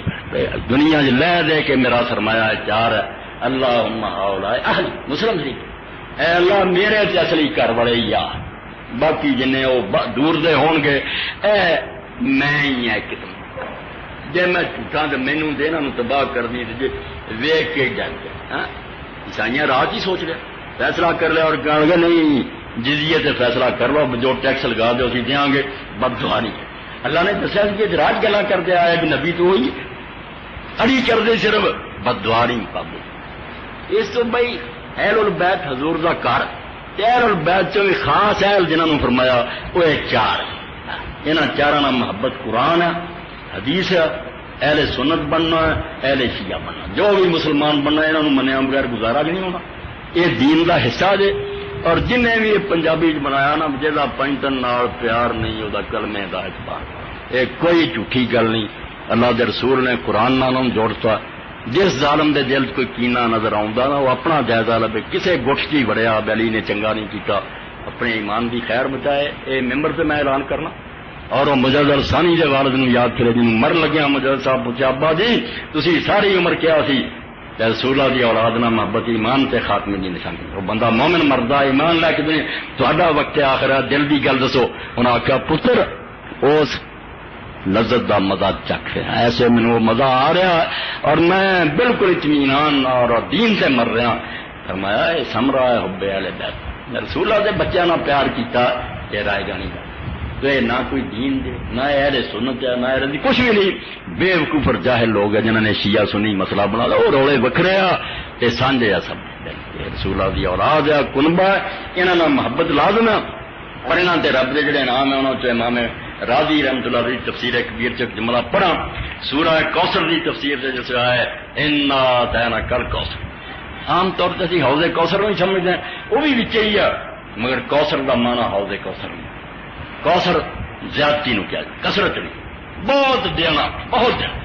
دنیا لے دے کے میرا سرمایہ چار ہے اللہم ہؤلاء اہلی مسلم شریف، اے اللہ میرے تے اصلی گھر والے یا باقی جن وہ دور دے ہون گے اے میں ہی ہے کتنا جی میں جھوٹا تو مینو دے انہوں تباہ کرنی جی ویگ کے جان گیا عیسائیاں رات ہی سوچ لیا فیصلہ کر لیا اور کہنے گے نہیں جزیے سے فیصلہ کر لو جو ٹیکس لگا دو اسی دیں گے بد دعا نہیں ہے، اللہ نے دسیا کہ راج گلا کرتے آیا بھی نبی تو ہوئی اڑی کر دے صرف بد دعا نہیں قابل، اس تو بھائی اہل البیت حضور دا کار اہل البیت چ خاص اہل جنہوں نے فرمایا وہ چار یہاں چاروں کا محبت قرآن ہے حدیث ہے، اہل سنت بننا ہے، اہل شیعہ بننا، جو بھی مسلمان بننا ہے انہوں منیا بغیر گزارا بھی نہیں ہونا، یہ دین دا حصہ جے، اور جنہیں بھی پنجابی بنایا نا جہاں پنجتن نال پیار نہیں وہ کلمے دا اعتبار، یہ کوئی جھوٹھی گل نہیں، اللہ دے رسول نے قرآن نال جوڑتا، جس ظالم دے دل کوئی کینہ نظر آؤں نا وہ اپنا جائزہ لبے، کسے گٹھ چی وڑیا بیلی نے چنگا نہیں کیتا، اپنے ایمان دی خیر مچائے، یہ ممبر سے میں اعلان کرنا، اور وہ مجدد ثانی کے والد نے یاد کرے جن مر لگیا مجدد صاحب پوچھا ابا جی تسی ساری عمر کیا سی رسول اللہ دی اولاد نہ محبت ایمان تے خاتمے دی نشانی، وہ بندہ مومن مردا ایمان لے کے تہاڈا وقت آخر ہے دل دی گل دسو، انہاں آخیا پتر اس لذت دا مزہ چکھ رہا ایسے مینوں وہ مزہ آ رہا ہے اور میں بالکل اطمینان اور دین سے مر رہا، فرمایا یہ سمرا ہے حب اہل بیت، رسول اللہ دے بچیاں نال پیار کیتا یہ رائے گانی گل تو یہ نہ کوئی دین دے نہ اہل سنت ہے نہ اہل کچھ بھی نہیں، بے وقوف اور جاہل لوگ ہیں جنہوں نے شیعہ سنی مسئلہ بنا لیا، وہ روڑے وکھرے آ سانجے آ سب رسول اللہ دی اولاد ہے کنبا ہے، انہوں نے محبت لازم ہے، اور انہوں نے رب کے جڑے نام ہے انہوں نے امام راضی رحمۃ اللہ دی تفسیر کبیر چک جملہ پڑھا سورہ کوثر دی تفسیر سے جس آیا ہے انا اعطیناک کل کوثر، عام طور سے اسی حوض کوثر نہیں سمجھتے ہیں، وہ بھی وچے ہی ہے مگر کوثر کا مانا حوض کوثر نہیں، کوثر زیادتی نو کیا کثرت نہیں، بہت دینا بہت دینا،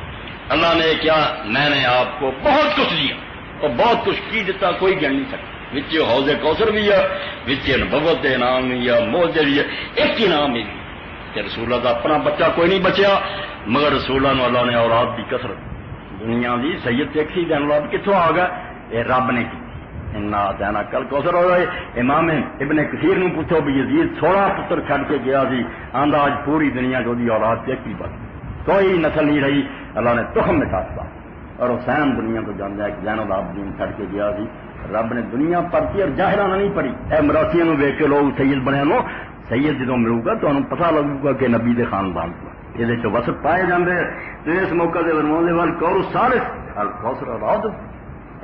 اللہ نے کیا میں نے آپ کو بہت کچھ دیا اور بہت کچھ کی دیتا کوئی گن نہیں سکتا، وچ حوض کوثر بھی ہے، وچ نبوت دے انعام بھی ہے، معجزے بھی ہے، ایک انعام بھی کہ رسول اللہ دا اپنا بچہ کوئی نہیں بچیا، مگر رسول اللہ اللہ نے اولاد دی کثرت دنیا دی سید ایک سی دین اولاد کتوں آ گیا؟ یہ رب نے کی انا دینا کل کوثر ہو گئے۔ امام ابن کثیر نو پوچھو بھی یزید 16 پتر چھڈ کے گیا سی، آندا آج پوری دنیا جو دی اولاد ایک ہی بات، کوئی نسل نہیں رہی، اللہ نے تخم مٹا دیا۔ اور حسین دنیا کو جانتا ہے کہ زین العابدین چھڈ کے گیا سی، رب نے دنیا پڑھتی اور ظاہرانہ نہیں پڑھی۔ اے مراسیاں نو ویکھ کے لوگ سید بنیا نو، سید جدوں ملو گا تو انہوں پتہ لگے گا کہ نبی دے خاندان کو یہ وسط پائے جاندے۔ تو اس موقع سے فرماؤندے وال قول الثالث الکوثر اولاد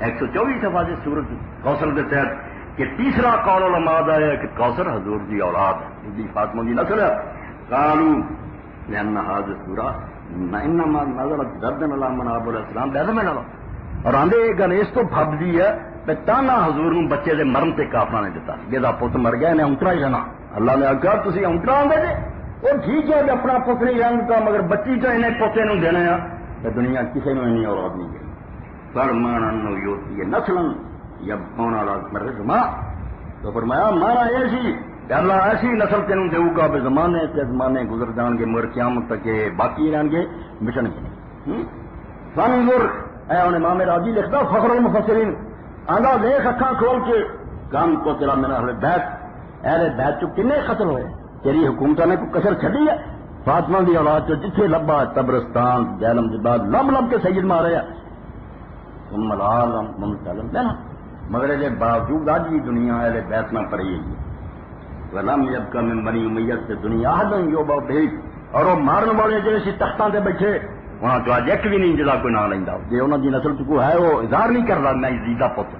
124 صفحہ سے سورۃ کوثر کے تحت کہ تیسرا قول علماء دا ہے کہ کوثر حضور دی اولاد ہے، بی فاطمہ دی نسل ہے۔ قالوا لأن هذه السورة انما نزلت ردا على من ابو الاسلام بہم نہ اور آندے یہ گل اس تو بھبدی ہے کہ تانا حضور نو بچے دے مرن تے کافراں نے دتا، جدا پت مر گیا نے اونترا ہی رہنا۔ اللہ نے آخیا تسی اونترا آندے جے، وہ ٹھیک ہے کہ اپنا پت نہیں رہتا مگر بچی تو انہیں پوتے نو دینا ہے، کہ دنیا کسی نو اینی اولاد نہیں دینی۔ فرمانا نو یوتی نسلا یبقون علی مرزما، تو فرمایا مانا یہ سی کہ اللہ ایسی نسل تینوں دے گا بے زمانے تے زمانے گزر جان گے، مر قیامت تک باقی رہن گے مٹن گے۔ فانظر اے ان امام راضی لکھتا فخر المفسرین، آندا دیکھ اکھاں کھول کے کام کو تیرا من اہل بیت، اہل بیت چ کنے قتل ہوئے، تیری حکومت نے کوئی کسر چھڈی ہے؟ فاطمہ دی اولاد چ جتھے لبا تبرستان جہلم جباد لم لم کے سید مارے ہیں، ثم العالم ممتلم دینا، مگر یہ باوجود آج بھی دنیا اہل بیت نہ پڑی ہے۔ ولم یبقى من بنی امیہ سے دنیا احد یوبا بہ، اور وہ مارن والے جڑے سی تختاں تے بیٹھے وہاں تو اج ایک بھی نہیں جدا کوئی نہ لیندا، جے انہاں دی نسل چ کوئی ہے وہ اظہار نہیں کردا میں یزید دا پتر،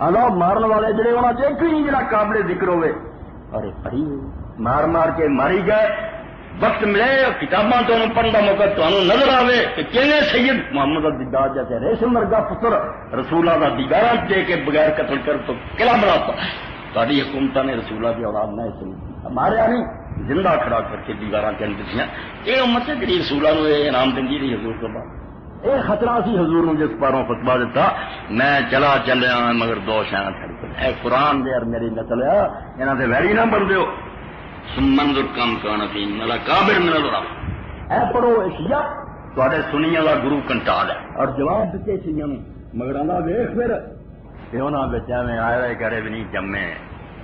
اللہ مارن والے جڑے انہاں چ ایک بھی نہیں جڑا قابل ذکر ہوئے، اور پڑھی مار مار کے ماری گئے۔ وقت ملے کتاباں تو پڑھنے کا موقع تمہیں نظر آئے کہ کیویں سید محمد الدجال جیسے ریشم ورگا پتر رسول اللہ کا دیدار دے کے بغیر قتل کر تو قلعہ بناتا، ساری حکومت نے رسول اللہ کی اولاد نہ ہمارے نہیں زندہ کھڑا کر کے دیوار کے اندر دیا۔ یہ امت ہے جی رسول اللہ نے انعام دیں رہی حضور کے بعد یہ خطرہ سی حضور نے جس پاروں فتوا دیتا میں چلا چلیا مگر دو شاید چھڑ کر اے قرآن دے اور میری نسل ہے یہاں سے ویری نہ بن دیو منظر کام کرنا تھی ملا کابر میں نہ اے پڑھو اشیا تے سنیا کا گرو کنٹال ہے اور جواب دیتے اشیا مگر اللہ ویخ پھر انہوں بچوں میں آئے ہوئے کرے بھی نہیں جمے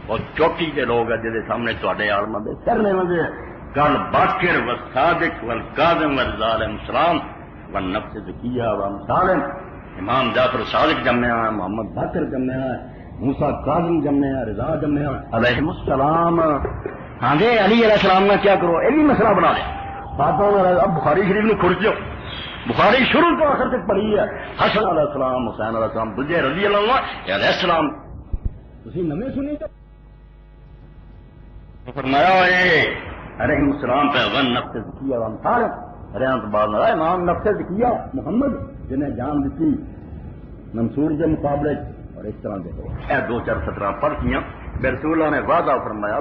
اور چوٹی کے لوگ ہیں جہاں سامنے تے آلما دے کرنے والے کل باقر و صادق والکاظم والظالم سلام والنفس ذکیہ وامثالم امام جعفر صادق جمے ہیں، محمد باقر جمے ہیں، موسیٰ کاظم جمے ہیں، رضا جمے ہیں علیہم السلام۔ ہاں جی علی علیہ السلام نے کیا کرو یہ بھی مسئلہ بنا لے باتوں میں اب بخاری شریف نے کھڑ جاؤ بخاری شروع تو آخر تک پڑھی ہے حسن علیہ السلام حسین علیہ السلام دجے رضی اللہ عنہ علیہ السلام تسی نویں سنی تو فرمایا علیہ السلام پہ ون نفس ذکیہ وامثال ریاں تو بعد نہ امام نفس ذکیہ محمد جنہیں جان دیتی منصور کے مقابلے اور اس طرح دے دو چار سطرہ پڑھ دیا رسول اللہ نے وعدہ فرمایا